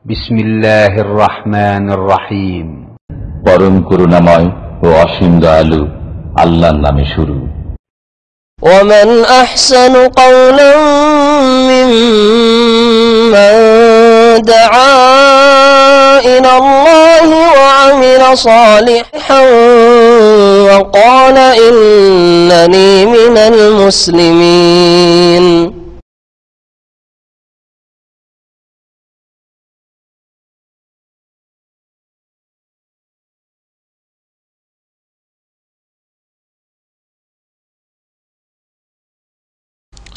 বিসমিল্লাহির রহমানির রহিম। পরম করুণাময় ও অসীম দয়ালু আল্লাহর নামে শুরু। ومن أحسن قولا ممن دعا إلى الله وعمل صالحا وقال إنني من المسلمين।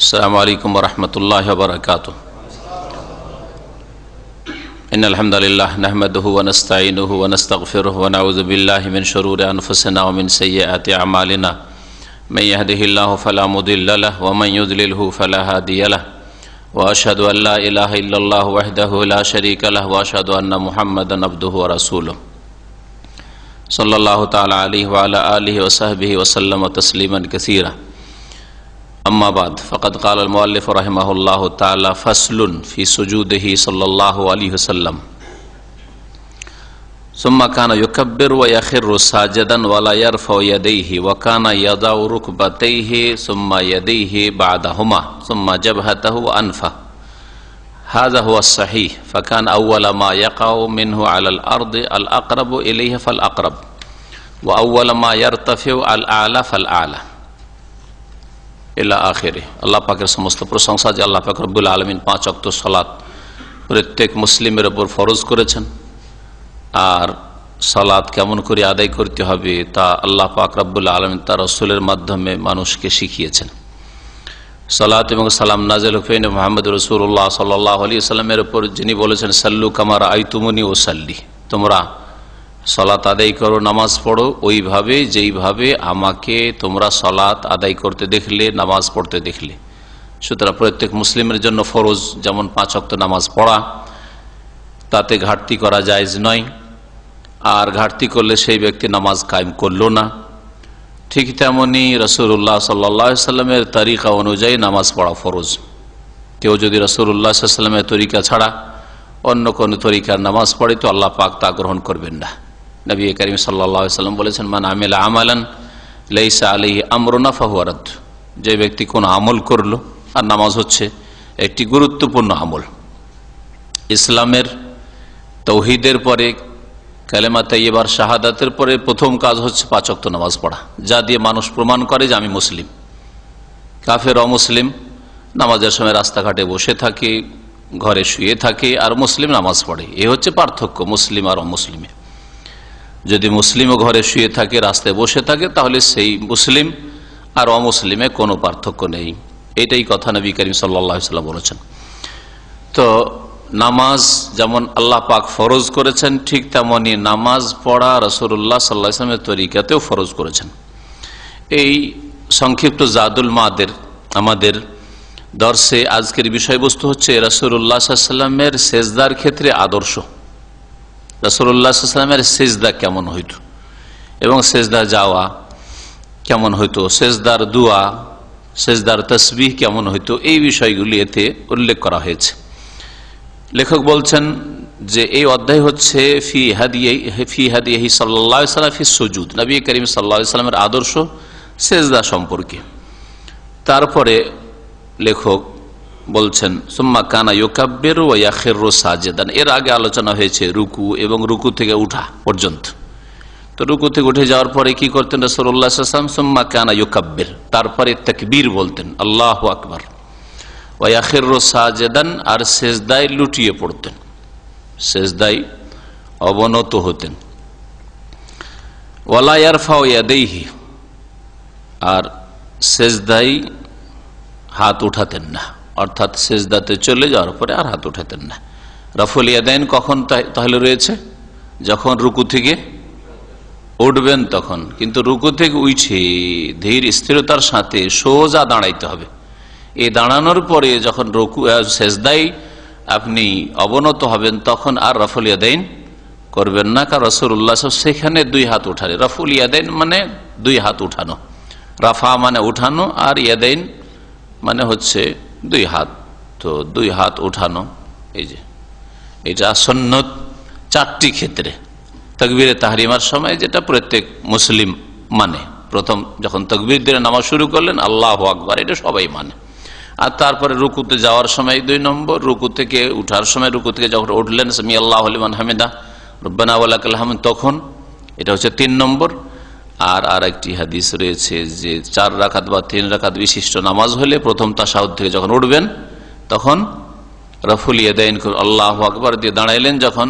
अस्सलामु अलैकुम वरहमतुल्लाहि वबरकातुह। इन्नल हम्दुलिल्लाह नहमदुहु व नस्तईनुहु व नस्तगफिरुहु व नऊज़ु बिल्लाहि मिन शुरूरि अनफुसिना व मिन सय्यिआति अमालिना। मन यहदिहिल्लाहु फला मुदिल्ल लहु व मन युद्लिलहु फला हादिय लहु व अशहदु अन ला इलाहा इल्लल्लाहु वहदहु ला शरीका लहु व अशहदु अन्ना मुहम्मदन अब्दुहु व रसूलुहु सल्लल्लाहु तआला अलैहि व अला आलिहि व सहबिहि व सल्लम तस्लीमन कसीरा। अम्मा बाद फ़क़द क़ाल अल-मुअल्लिफ़ रहिमहुल्लाहु तआला फ़स्लुन फ़ी सुजूदिही सल्लल्लाहु अलैहि वसल्लम सुम्मा काना युकब्बिरु व यख़िर्रु साजिदन व ला यरफ़उ यदैहि व काना यदउ रुकबतैहि सुम्मा यदैहि बअदहुमा सुम्मा जबहतहु व अनफ़ह। हाज़ा हुवा अस्सहीह फ़काना अव्वल मा यक़अउ मिन्हु अलल अर्दि अल अक़रबु इलैहि फ़ल अक़रब व अव्वल मा यरतफ़िउ अल आला फ़ल आला इला आखिरे। अल्लाह पाकेर समस्त प्रशंसा जे अल्लाह पाक रब्बुल आलमीन 5 ওয়াক্ত সালাত প্রত্যেক মুসলিমের উপর ফরজ করেছেন। আর সালাত কেমন করে আদায় করতে হবে তা আল্লাহ পাক রব্বুল আলমিন তার রাসূলের মাধ্যমে মানুষকে শিখিয়েছেন। সালাত এবং সালাম নাযিল হয়েছে মুহাম্মদ রাসূলুল্লাহ সাল্লাল্লাহু আলাইহি ওয়াসাল্লামের উপর, যিনি বলেছেন সাল্লু কামা রাআইতুমুনি উসাল্লি, তোমরা সালাত আদায় করো, নামাজ পড়ো ওইভাবে যেইভাবে আমাকে তোমরা সালাত আদায় করতে দেখলে, নামাজ পড়তে দেখলে। সুতরাং প্রত্যেক মুসলিমের জন্য ফরজ, যেমন 5 ওয়াক্ত নামাজ পড়া, তাতে ঘাটতি করা জায়েজ নয়। আর ঘাটতি করলে সেই ব্যক্তি নামাজ কায়েম করলো না। ঠিক তেমনি রাসূলুল্লাহ সাল্লাল্লাহু আলাইহি ওয়াসাল্লামের তরিকা অনুযায়ী নামাজ পড়া ফরজ। কেউ যদি রাসূলুল্লাহ সাল্লাল্লাহু আলাইহি ওয়াসাল্লামের তরিকা ছাড়া অন্য কোন তরিকার নামাজ পড়ে তো আল্লাহ পাক তা গ্রহণ করবেন না। নবী করিম সাল্লাল্লাহু আলাইহি ওয়াসাল্লাম বলেছেন, মান আমিলা আমালান লাইসা আলাইহি আমরুনা ফাহুয়া রাদ। যে ব্যক্তি কোন আমল করলো, আর নামাজ হচ্ছে একটি গুরুত্বপূর্ণ আমল। ইসলামের তাওহীদের পরে, কালেমা তাইয়্যিবার শাহাদাতের পরে প্রথম কাজ হচ্ছে 5 ওয়াক্ত নামাজ পড়া, যা দিয়ে মানুষ প্রমাণ করে যে আমি মুসলিম। কাফের অমুসলিম নামাজের সময় রাস্তাঘাটে বসে থাকে, ঘরে শুয়ে থাকে, আর মুসলিম নামাজ পড়ে। এ হচ্ছে পার্থক্য মুসলিম আর অমুসলিমে। যদি মুসলিমও ঘরে শুয়ে থাকে, রাস্তায় বসে থাকে, তাহলে সেই মুসলিম আর অমুসলিমে কোনো পার্থক্য নেই। এটাই কথা নবী করিম সাল্লাল্লাহু আলাইহি ওয়াসাল্লাম বলেছেন। তো নামাজ যেমন আল্লাহ পাক ফরজ করেছেন, ঠিক তেমনি নামাজ পড়া রাসূলুল্লাহ সাল্লাল্লাহু আলাইহি ওয়াসাল্লামের তরিকাতেও ফরজ করেছেন। এই সংক্ষিপ্ত জাদুল মাদের আমাদের দর্শে আজকের বিষয়বস্তু হচ্ছে রাসূলুল্লাহ সাল্লাল্লাহু আলাইহি ওয়াসাল্লামের সেজদার ক্ষেত্রে আদর্শ। রাসূলুল্লাহ সাল্লাল্লাহু আলাইহি ওয়াসাল্লামের সেজদা কেমন হইত এবং সেজদা যাওয়া কেমন হইত, সেজদার দোয়া, সেজদার তাসবিহ কেমন হইত, এই বিষয়গুলি এতে উল্লেখ করা হয়েছে। লেখক বলছেন যে এই অধ্যায় হচ্ছে ফি হাদিহি সাল্লাল্লাহু আলাইহি ওয়াসাল্লাম ফি সুজুদ, নবী করিম সাল্লাল্লাহু আলাইহি ওয়াসাল্লামের আদর্শ সেজদা সম্পর্কে। তারপরে লেখক বলছেন সুম্মা কানা ইউকাব্বিরু ওয়া ইয়াখিরু সাজিদান। এর আগে আলোচনা হয়েছে রুকু এবং রুকু থেকে উঠা পর্যন্ত। তো রুকু থেকে উঠে যাওয়ার পরে কি করতেন রাসূলুল্লাহ সাল্লাল্লাহু আলাইহি ওয়াসাল্লাম? সুম্মা কানা ইউকাব্বির, তারপরে তাকবীর বলতেন, আল্লাহু আকবার। ওয়া ইয়াখিরু সাজিদান, আর সিজদায় লুটিয়ে পড়তেন, সিজদায় অবনত হতেন। ওয়া লা ইয়ারফাউ ইয়াদাইহি, আর সিজদায় হাত উঠাতেন না, অর্থাৎ সেজদাতে চলে যাওয়ার পরে আর হাত উঠাতেন না। রাফুল ইয়াদাইন কখন তাহলে রয়েছে? যখন রুকু থেকে উঠবেন তখন। কিন্তু রুকু থেকে উঠে ধীর স্থিরতার সাথে সোজা দাঁড়াইতে হবে। এই দাঁড়ানোর পরে যখন রুকু সেজদায় আপনি অবনত হবেন তখন আর রাফুল ইয়াদাইন করবেন না, কারণ রাসূলুল্লাহ সেখানে 2 হাত উঠালে। রাফুল ইয়াদাইন মানে 2 হাত উঠানো, রাফা মানে উঠানো, আর ইয়াদাইন মানে হচ্ছে 2 হাত। তো 2 হাত উঠানো, এই যে এটা সুন্নত চারটি ক্ষেত্রে। তাকবীরে তাহরিমার সময় যেটা প্রত্যেক মুসলিম মানে, প্রথম যখন তাকবীর দিয়ে নামাজ শুরু করলেন আল্লাহু আকবার, এটা সবাই মানে। আর তারপরে রুকুতে যাওয়ার সময় 2 নম্বর, রুকু থেকে উঠার সময়, রুকু থেকে যখন উঠলেন সামি আল্লাহু লিমান হামিদা রব্বানা ওয়া লাকাল হামদ, তখন এটা হচ্ছে 3 নম্বর। আর একটি হাদিস রয়েছে যে 4 রাকাত বা 3 রাকাত বিশিষ্ট নামাজ হলে প্রথম তাশাহুদ থেকে যখন উঠবেন তখন রাফুল ইয়াদাইন আল্লাহু আকবার দিয়ে দাঁড়াইলেন যখন,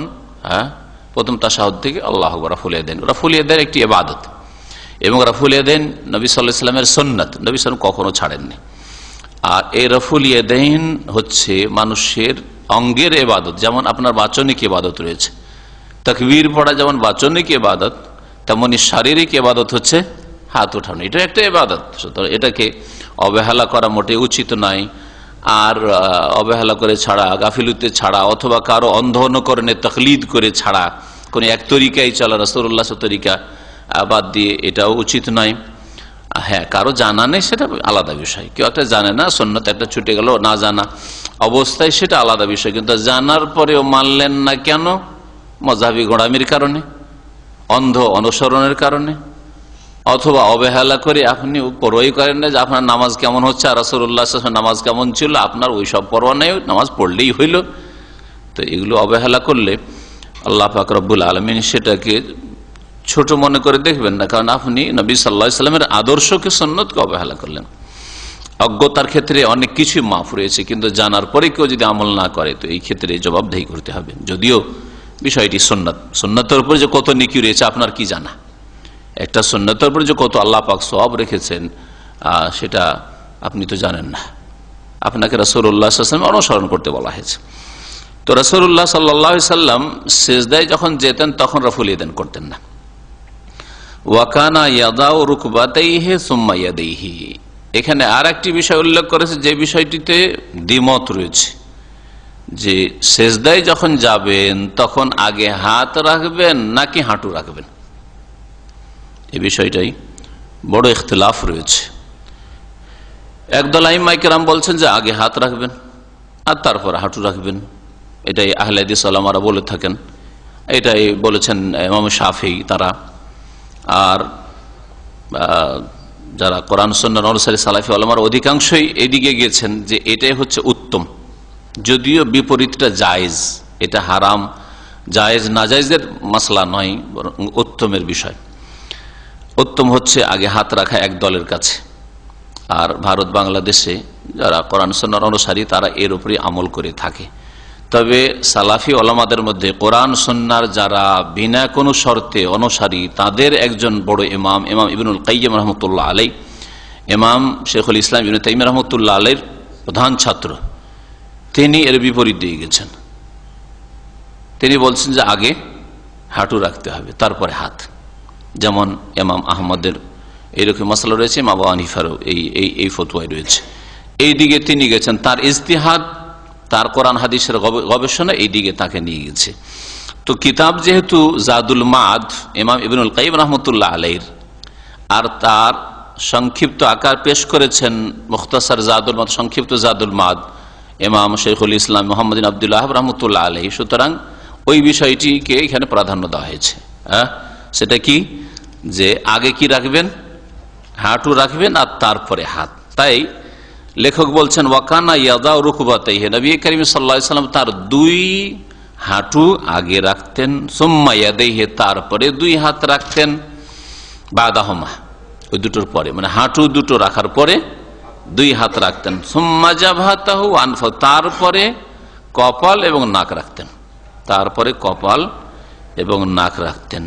প্রথম তাশাহুদ থেকে আল্লাহু আকবার রাফুল ইয়াদাইন। রাফুল ইয়াদাইন একটি ইবাদত এবং রাফুল ইয়াদাইন নবী সাল্লাল্লাহু আলাইহি ওয়াসাল্লামের সুন্নাত, নবী সাল্লাল্লাহু কখনো ছাড়েননি। আর এই রাফুল ইয়াদাইন হচ্ছে মানুষের অঙ্গের ইবাদত, যেমন আপনার বাচনিক ইবাদত রয়েছে। তাকবীর পড়া যেমন বাচনিক ইবাদত, তেমনি শারীরিক ইবাদত হচ্ছে হাত ওঠানো, এটা একটা ইবাদত। সুতরাং এটাকে অবহেলা করা মোটেই উচিত নয়। আর অবহেলা করে ছাড়া, গাফিলুতে ছাড়া, অথবা কারো অন্ধ অনুকরণে তাকলিদ করে ছাড়া, কোন এক তরিকায় চলা রাসূলুল্লাহ তরিকা বাদ দিয়ে, এটাও উচিত নয়। হ্যাঁ, কারো জানা নেই সেটা আলাদা বিষয়, কেউ একটা জানে না, সুন্নাত একটা ছুটে গেল না জানা অবস্থায়, সেটা আলাদা বিষয়। কিন্তু জানার পরেও মানলেন না কেন? মযহাবী গোঁড়ামির কারণে, অন্ধ অনুসরণের কারণে, অথবা অবহেলা করে আপনি পরোয়াই করেন না যে আপনার নামাজ কেমন হচ্ছে, আর রাসূলুল্লাহ সাল্লাল্লাহু আলাইহি ওয়াসাল্লাম নামাজ কেমন ছিল, আপনার ওই সব পরোয়া নেই, নামাজ পড়লেই হইল। তো এগুলো অবহেলা করলে আল্লাহ পাক রব্বুল আলামিন সেটাকে ছোট মনে করে দেখবেন না, কারণ আপনি নবী সাল্লাল্লাহু আলাইহি ওয়াসাল্লামের আদর্শকে, সুন্নতকে অবহেলা করলেন। অজ্ঞতার ক্ষেত্রে অনেক কিছুই মাফ রয়েছে, কিন্তু জানার পরে কেউ যদি আমল না করে তো এই ক্ষেত্রে জবাবদেহি করতে হবে। যদিও বিষয়টি সুন্নাত, সুন্নাতের উপরে যে কত নেকি রয়েছে আপনার কি জানা? একটা সুন্নাতের উপরে যে কত আল্লাহ পাক সওয়াব রেখেছেন সেটা আপনি তো জানেন না। আপনাকে রাসূলুল্লাহ সাল্লাল্লাহু আলাইহি ওয়াসাল্লাম অনুসরণ করতে বলা হয়েছে। তো রাসূলুল্লাহ সাল্লাল্লাহু আলাইহি ওয়াসাল্লাম সিজদায় যখন যেতেন তখন রাফুল ইয়াদাইন করতেন না। ওয়া কানা ইয়াদাউ রুকবাতাইহি সুম্মা ইয়াদাইহি, এখানে আর একটি বিষয় উল্লেখ করেছে যে বিষয়টিতে দ্বিমত রয়েছে, যে সিজদায় যখন যাবেন তখন আগে হাত রাখবেন নাকি হাঁটু রাখবেন। এই বিষয়টাই বড় ইখতিলাফ রয়েছে। একদল আইম্মায়ে কেরাম বলছেন যে আগে হাত রাখবেন আর তারপর হাঁটু রাখবেন, এটাই আহলে হাদিস ওলামারা বলে থাকেন, এটাই বলেছেন ইমাম শাফিঈ তারা। আর যারা কোরআন সুন্নাহর অনুসারী সালাফি ওলামার অধিকাংশই এদিকে গিয়েছেন যে এটাই হচ্ছে উত্তম, যদিও বিপরীতটা জায়েজ, এটা হারাম জায়েজ নাজায়েজের মাসলা নয়, বরং উত্তমের বিষয়। উত্তম হচ্ছে আগে হাত রাখা এক দলের কাছে, আর ভারত বাংলাদেশে যারা কোরআন সুন্নাহর অনুসারী তারা এর উপরই আমল করে থাকে। তবে সালাফি ওলামাদের মধ্যে কোরআন সুন্নাহর যারা বিনা কোনো শর্তে অনুসারী, তাদের একজন বড় ইমাম, ইমাম ইবনুল কাইয়্যিম রাহমাতুল্লাহ আলাইহি, ইমাম শেখুল ইসলাম ইবনে তাইমিয়া রাহমাতুল্লাহ আলাইহির প্রধান ছাত্র, তিনি এর বিপরীত দিয়ে গেছেন। তিনি বলছেন যে আগে হাঁটু রাখতে হবে তারপরে হাত, যেমন ইমাম আহমদের এইরকম মাসলা রয়েছে, ইমাম আবু হানিফারও এই ফতোয়ায় রয়েছে। এই দিকে তিনি গেছেন, তার ইজতিহাদ, তার কোরআন হাদিসের গবেষণা এই দিকে তাকে নিয়ে গেছে। তো কিতাব যেহেতু জাদুল মাদ ইমাম ইবনুল কাইয়্যিম রাহমাতুল্লাহ আলাইহির, আর তার সংক্ষিপ্ত আকার পেশ করেছেন মুখতাসার জাদুল মাদ, সংক্ষিপ্ত জাদুল মাদ ইমাম শেখুল ইসলাম মুহাম্মদ বিন আব্দুল ওয়াহাব রাহমাতুল্লাহ আলাইহি, সুতরাং ওই বিষয়টিকে এখানে প্রাধান্য দেওয়া হয়েছে। সেটা কি, যে আগে কি রাখবেন, হাঁটু রাখবেন আর তারপরে হাত। তাই লেখক বলছেন ওয়াকানা ইয়াদাউ রুকবাতাইহি, নবী করিম সাল্লাল্লাহু আলাইহি ওয়াসাল্লাম তার 2 হাঁটু আগে রাখতেন, সুম্মা ইয়াদাইহি তারপরে 2 হাত রাখতেন, বাদাহুমা ওই দুটোর পরে, মানে হাঁটু দুটো রাখার পরে 2 হাত রাখতেন, সুম্মা জাবহাতাহু আনফা তারপরে কপাল এবং নাক রাখতেন, তারপরে কপাল এবং নাক রাখতেন।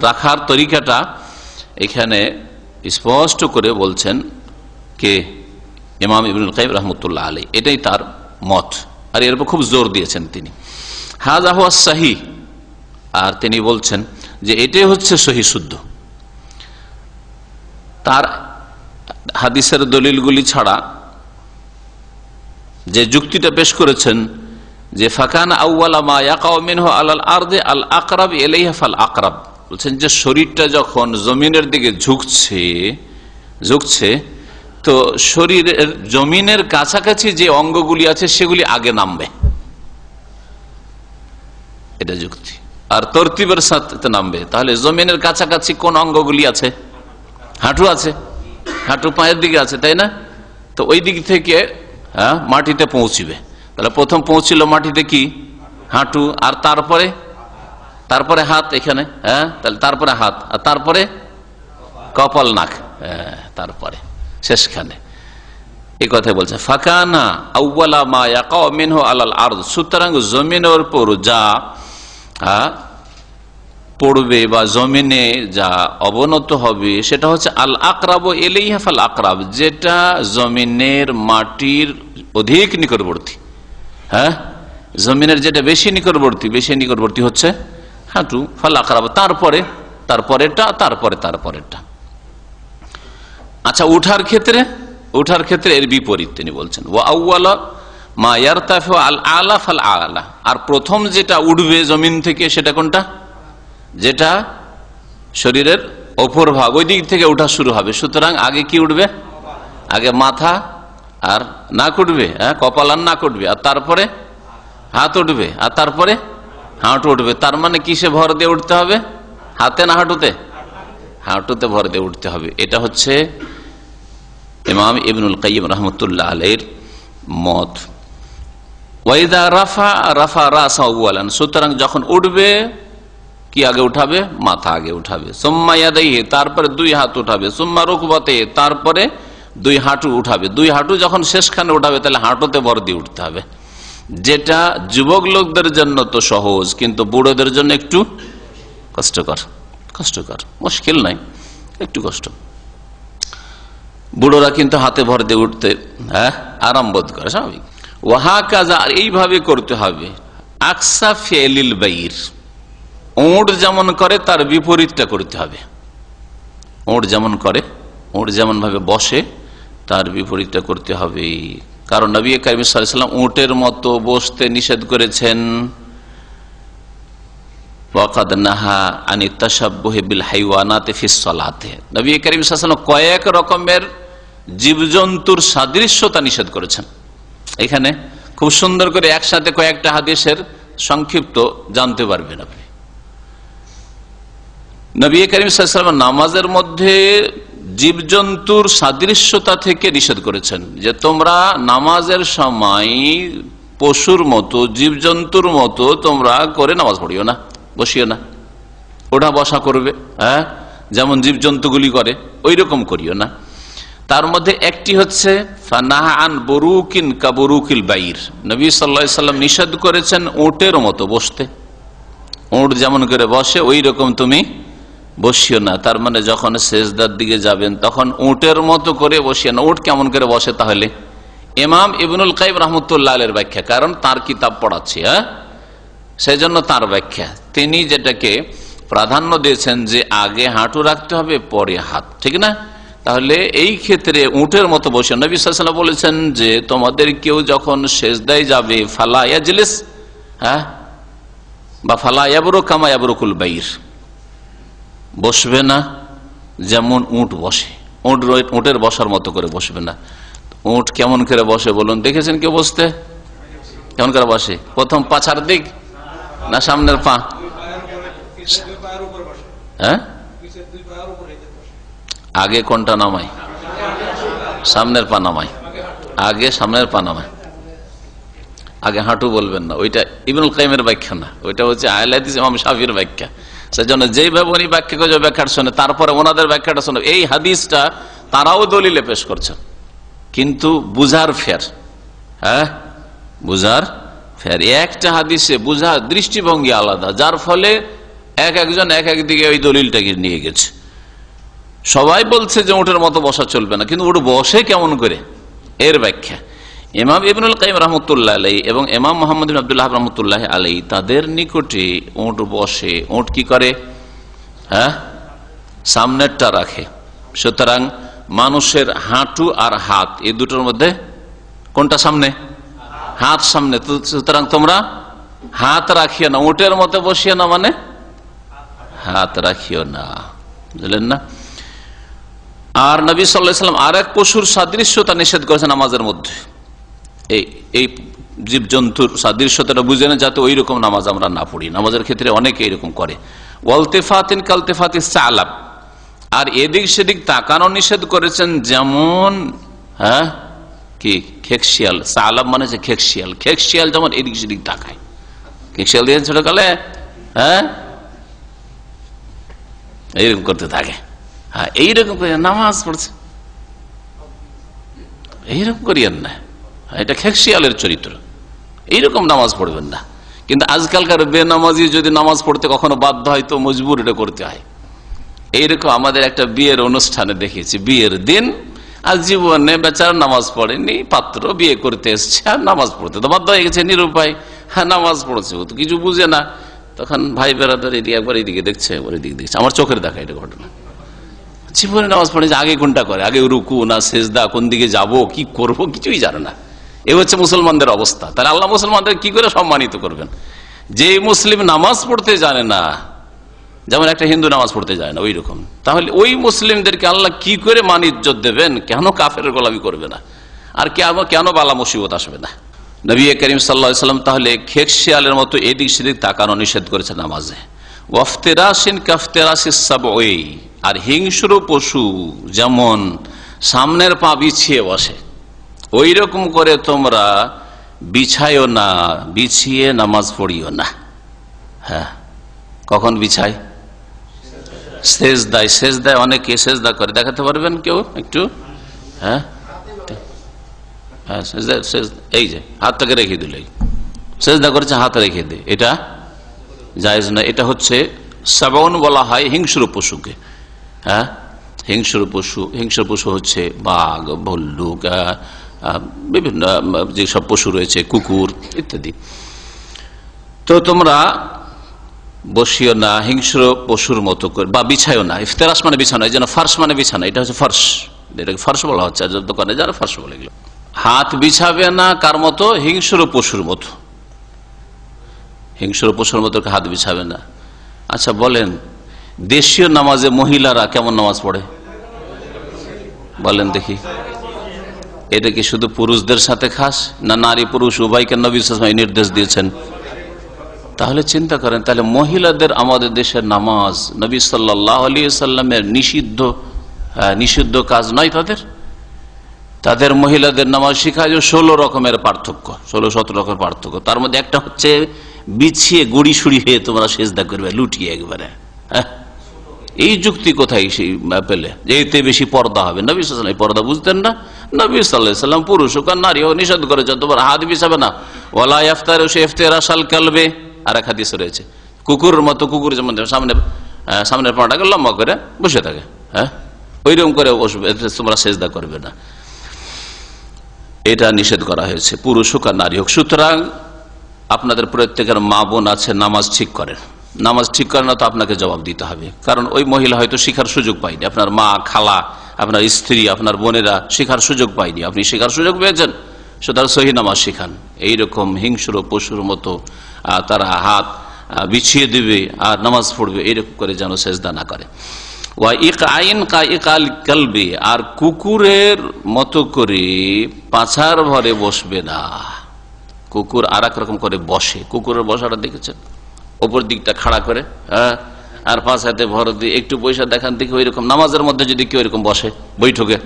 রাখার তরিকাটা এখানে স্পষ্ট করে বলছেন কে, ইমাম ইবনুল কাইয়্যিম রাহমাতুল্লাহ আলাইহি, এটাই তার মত, আর এর উপর খুব জোর দিয়েছেন তিনি। হাযা হুয়া সাহিহ, আর তিনি বলছেন যে এটাই হচ্ছে সহিহ শুদ্ধ। তার হাদিসের দলিলগুলি ছাড়া যে যুক্তিটা পেশ করেছেন যে ফাকানা আউওয়ালা মা ইয়াকাউ মিনহু আলাল আরদি আল আকরাব ইলাইহি ফাল আকরাব, বলছেন যে শরীরটা যখন জমিনের দিকে ঝুঁকছে তো শরীরের জমিনের কাছাকাছি যে অঙ্গগুলি আছে সেগুলি আগে নামবে। এটা যুক্তি। আর তরতিবের সাথে নামবে, তাহলে জমিনের কাছাকাছি কোন অঙ্গগুলি আছে? হাঁটু আছে, হাঁটু পায়ের দিকে আছে, তাই না? তো ওই দিক থেকে মাটিতে পৌঁছিবে। তাহলে প্রথম পৌঁছিল মাটিতে কি? হাঁটু, আর তারপরে হাত এখানে, তাহলে তারপরে হাত, আর তারপরে কপাল, নাক, তারপরে শেষখানে। এই কথাই বলছে ফাকানা আউয়ালা মা ইয়াকাউ মিনহু আলাল আরদ। সুতরাং জমিনের উপর যা পড়বে বা জমিনে যা অবনত হবে সেটা হচ্ছে আল আকরাবু ইলাইহা ফাল আকরাব, যেটা জমিনের মাটির অধিক নিকটবর্তী। জমিনের যেটা বেশি নিকটবর্তী হচ্ছে হাঁটু, ফাল আকরাব, তারপরেরটা। আচ্ছা, উঠার ক্ষেত্রে এর বিপরীত তিনি বলছেন ওয়া আউয়ালা মা ইয়ারতাফিউ আল আলা ফাল আলা। আর প্রথম যেটা উঠবে জমিন থেকে সেটা কোনটা? যেটা শরীরের অপর ভাগ, ওই দিক থেকে উঠা শুরু হবে। সুতরাং আগে কি উঠবে? আগে মাথা আর নাক উঠবে, কপাল আর নাক উঠবে, আর তারপরে হাত উঠবে, আর তারপরে হাঁটু উঠবে। তার মানে কিসে ভর দিয়ে উঠতে হবে? হাতে না হাঁটুতে? হাঁটুতে ভর দিয়ে উঠতে হবে। এটা হচ্ছে ইমাম ইবনুল কাইয়িম রাহমাতুল্লাহ আলাইহির মত। ওয়াইদা রাফা রাসা আউয়ালান, সুতরাং যখন উঠবে কি আগে উঠাবে? মাথা আগে উঠাবে। সুম্মা ইয়াদাইহি, তারপরে দুই হাত উঠাবে। সুম্মা রুকবাতাইহি, তারপরে দুই হাঁটু উঠাবে। দুই হাঁটু যখন শেষখানে উঠাবে তাহলে হাঁটুতে ভর দিয়ে উঠতে হবে, যেটা যুবক লোকদের জন্য তো সহজ, কিন্তু বুড়োদের জন্য একটু কষ্টকর, মুশকিল নাই, একটু কষ্ট। বুড়োরা কিন্তু হাতে ভর দিয়ে উঠতে আরাম বোধ করে, স্বাভাবিক। ওয়াহা কাজা, আর এইভাবে করতে হবে। আকসা ফিলিল বাইর, ওঁট যেমন করে তার বিপরীতটা করতে হবে। ওঁট যেমন ভাবে বসে তার বিপরীতটা করতে হবে। কারণ নবী কারীম সাল্লাল্লাহু আলাইহি ওয়াসাল্লাম উটের মতো বসতে নিষেধ করেছেন। ওয়াকাদ নাহা আনি তাশাব্বুহি বিল হাইওয়ানাতি ফিস সালাতে, নবী কারীম সাল্লাল্লাহু আলাইহি ওয়াসাল্লাম কয়েক রকমের জীবজন্তুর সাদৃশ্যতা নিষেধ করেছেন। এখানে খুব সুন্দর করে একসাথে কয়েকটা হাদিসের সংক্ষিপ্ত জানতে পারবেন আপনি। নবী কারীম সাল্লাল্লাহু আলাইহি ওয়াসাল্লাম নামাজের মধ্যে জীবজন্তুর সাদৃশ্যতা থেকে নিষেধ করেছেন, যে তোমরা নামাজের সময় পশুর মতো, জীবজন্তুর মতো তোমরা করে নামাজ পড়িও না, বসিও না, ওঠা বসা করবে, যেমন জীবজন্তুগুলি করে ওই রকম করিও না। তার মধ্যে একটি হচ্ছে ফানাহা আন বুরুকিন কাবুরুকিল বাইর, নবী সাল্লাল্লাহু আলাইহি ওয়াসাল্লাম নিষেধ করেছেন উটের মতো বসতে। উট যেমন করে বসে ওই রকম তুমি বসিও না। তার মানে যখন সেজদার দিকে যাবেন তখন উটের মতো করে বসিও না। উট কেমন করে বসে? তাহলে ইমাম ইবনুল কাইয়িম রাহমাতুল্লাহ আলাইহির ব্যাখ্যা, কারণ তার কিতাব পড়াচ্ছি, সেই জন্য তার ব্যাখ্যা। তিনি যেটাকে প্রাধান্য দিয়েছেন যে আগে হাঁটু রাখতে হবে, পরে হাত, ঠিক না? তাহলে এই ক্ষেত্রে উটের মতো বসে নবী সাল্লাল্লাহু আলাইহি ওয়াসাল্লাম বলেছেন যে তোমাদের কেউ যখন সেজদায় যাবে ফালা ইয়াজলিস, বা ফালা ইয়াবরু কামা ইয়াবরুকুল বাইর, বসবে না যেমন উট বসে, উটের বসার মতো করে বসবে না। উট কেমন করে বসে বলুন? দেখেছেন কেউ বসতে? কেমন করে বসে? প্রথম পাছার দিক না সামনের পা? আগে কোনটা নামায়? সামনের পা নামায়, আগে সামনের পা নামায়, আগে হাঁটু বলবেন না। ওইটা ইবনুল কাইয়িমের ব্যাখ্যা না, ওইটা হচ্ছে আহলে হাদিস ইমাম শাফিঈর ব্যাখ্যা। সেজন্য যেইভাবে উনি ব্যাখ্যা করছে, ব্যাখ্যাটা শুনে তারপরে ওনাদের ব্যাখ্যাটা শুনে। এই হাদিসটা তারাও দলিলে পেশ করছেন, কিন্তু বুঝার ফের, বুঝার ফের। একটা হাদিসে বুঝার দৃষ্টিভঙ্গি আলাদা, যার ফলে একজন এক দিকে ওই দলিলটাকে নিয়ে গেছে। সবাই বলছে যে উটের মতো বসা চলবে না, কিন্তু উট বসে কেমন করে, এর ব্যাখ্যা ইমাম ইবনুল কাইয়িম রাহমাতুল্লাহ আলাইহি এবং ইমাম মুহাম্মদ ইবনে আব্দুল্লাহ রাহমাতুল্লাহ আলাইহি তাদের নিকটে উট বসে। উট কি করে? সামনেরটা রাখে। সুতরাং মানুষের হাঁটু আর হাত এই দুটোর মধ্যে কোনটা সামনে? হাত সামনে। সুতরাং তোমরা হাত রাখিও না, উটের মতো বসিও না, মানে হাত রাখিও না, বুঝলেন না? আর নবী সাল্লাল্লাহু আলাইহি ওয়াসাল্লাম আর এক পশুর সাদৃশ্যতা নিষেধ করেছেন নামাজের মধ্যে। এই জীবজন্তুর সাদৃশ্যতাটা বুঝে না, যাতে ওই রকম নামাজ আমরা না পড়ি। নামাজের ক্ষেত্রে অনেকে এরকম করে। ওয়ালতিফাতিন কালতিফাতিস সালাব, আর এদিক সেদিক তাকানো নিষেধ করেছেন, যেমন কি খেকশিয়াল, সালাব মানে যে খেকশিয়াল, খেকশিয়াল যেমন এদিক সেদিক তাকায়, খেকশিয়াল দিয়ে ছোটকালে এইরকম করতে থাকে, এইরকম করে নামাজ পড়ছে, এইরকম করিয়েন না, এটা খেকশিয়ালের চরিত্র, এইরকম নামাজ পড়বেন না। কিন্তু আজকালকার বেনামাজি যদি নামাজ পড়তে কখনো বাধ্য হয় তো মজবুর এটা করতে হয়। এইরকম আমাদের একটা বিয়ের অনুষ্ঠানে দেখেছি, বিয়ের দিন আর জীবনে বেচারা নামাজ পড়েনি, পাত্র বিয়ে করতে এসছে আর নামাজ পড়তে তো বাধ্য হয়ে গেছে, নিরুপায়, নামাজ পড়ছে, ও তো কিছু বুঝে না। তখন ভাই বেড়াদার এদিকে একবার এইদিকে দেখছে, একবার এদিকে দেখছে, আমার চোখের দেখা এটা ঘটনা। জীবনে নামাজ পড়ে আগে কোনটা করে, আগে রুকু না সেজদা, কোন দিকে যাব, কি করব, কিছুই জানে না। এ হচ্ছে মুসলমানদের অবস্থা। তাহলে আল্লাহ মুসলমানদের কি করে সম্মানিত করবেন? যে মুসলিম নামাজ পড়তে জানে না, যেমন একটা হিন্দু নামাজ পড়তে যায় না ওই রকম, তাহলে ওই মুসলিমদেরকে আল্লাহ কি করে মান ইজ্জত দেবেন? কেন কাফেরের গোলামি করবে না? আর কেন বালা মুসিবত আসবে না? নবী করিম সাল্লাল্লাহু আলাইহি ওয়াসাল্লাম তাহলে খেকশিয়ালের মতো এদিক সেদিক তাকানো নিষেধ করেছে নামাজে। ওয়াফতিরাসিন কাফতিরাসিস সাবঈ, আর হিংস্র পশু যেমন সামনের পা বিছিয়ে বসে, ওই রকম করে তোমরা বিছাইও না, বিছিয়ে নামাজ পড়িও না। হ্যাঁ, কখন বিছায়? সেজদায়। সেজদায় অনেকে সেজদা করে, দেখাতে পারবেন কেউ একটু? হ্যাঁ, এই যে হাতটাকে রেখে দিলে সেজদা করেছে, হাত রেখে দে, এটা জায়েজ না। এটা হচ্ছে সাবাউন বলা হয় হিংস্র পশুকে। হ্যাঁ, হিংস্র পশু হচ্ছে বাঘ, ভল্লুক, বিভিন্ন যেসব পশু রয়েছে, কুকুর ইত্যাদি। তো তোমরা বসিও না হিংস্র পশুর মতো করে, বা বিছাইও না। ইফতেরাস মানে বিছানো, এই যেন ফার্স মানে বিছানা, এটা হচ্ছে ফার্স, এটাকে ফার্স বলা হচ্ছে, দোকানে যারা ফার্স বলে এগুলো। হাত বিছাবে না কার মতো? হিংস্র পশুর মতো। হিংস্র পশুর মতো হাত বিছাবে না। আচ্ছা বলেন, দেশীয় নামাজে মহিলারা কেমন নামাজ পড়ে বলেন দেখি? এটা কি শুধু পুরুষদের সাথে খাস, না নারী পুরুষ উভয়কে নবী সাল্লাল্লাহু আলাইহি ওয়াসাল্লাম নির্দেশ দিয়েছেন? তাহলে চিন্তা করেন, তাহলে মহিলাদের আমাদের দেশের নামাজ নবী সাল্লাল্লাহু আলাইহি ওয়াসাল্লামের নিষিদ্ধ কাজ নয়। তাদের মহিলাদের নামাজ শিখায় 16 রকমের পার্থক্য, 16-17 রকমের পার্থক্য। তার মধ্যে একটা হচ্ছে বিছিয়ে গুড়ি সুড়ি হয়ে তোমরা সেজদা করবে, লুটিয়ে একবারে। এই যুক্তি কোথায় সেই পেলে? এতে বেশি পর্দা হবে। নবী সাল্লাল্লাহু আলাইহি ওয়াসাল্লাম পর্দা বুঝতেন না? নবী সাল্লাল্লাহু আলাইহি ওয়াসাল্লাম পুরুষ হোক আর নারী হোক নিষেধ করেছেন, তোমার হাত বিছাবে না। ওয়ালা ইফতারু ইফতিরাসাল কালবে, আর এক হাদিস রয়েছে, কুকুরের মতো, কুকুর যেমন সামনের পাটাকে লম্বা করে বসে থাকে, হ্যাঁ ওইরকম করে বসবে, তোমরা সেজদা করবে না। এটা নিষেধ করা হয়েছে, পুরুষ হোক আর নারী হোক। সুতরাং আপনাদের প্রত্যেকের মা বোন আছে, নামাজ ঠিক করেন। নামাজ ঠিক করেন না তো আপনাকে জবাব দিতে হবে, কারণ ওই মহিলা হয়তো শিখার সুযোগ পায়নি, আপনার মা, খালা, আপনার স্ত্রী, আপনার বোনেরা শিখার সুযোগ পায়নি, আপনি শিখার সুযোগ পেয়েছেন। সুতরাং সহি নামাজ শিখান। এইরকম হিংস্র পশুর মতো তারা হাত বিছিয়ে দিবে আর নামাজ পড়বে, এইরকম করে যেন সেজদা না করে। আর কুকুরের মতো করে পাছার ভরে বসবে না। কুকুর আর এক রকম করে বসে, কুকুরের বসাটা দেখেছেন? ওপর দিকটা খাড়া করে, হ্যাঁ, আর পাঁচ হাতে ভর দিয়ে একটু পয়সা দেখান দেখি। ওইরকম নামাজের মধ্যে যদি কেউ এরকম বসে বৈঠকে,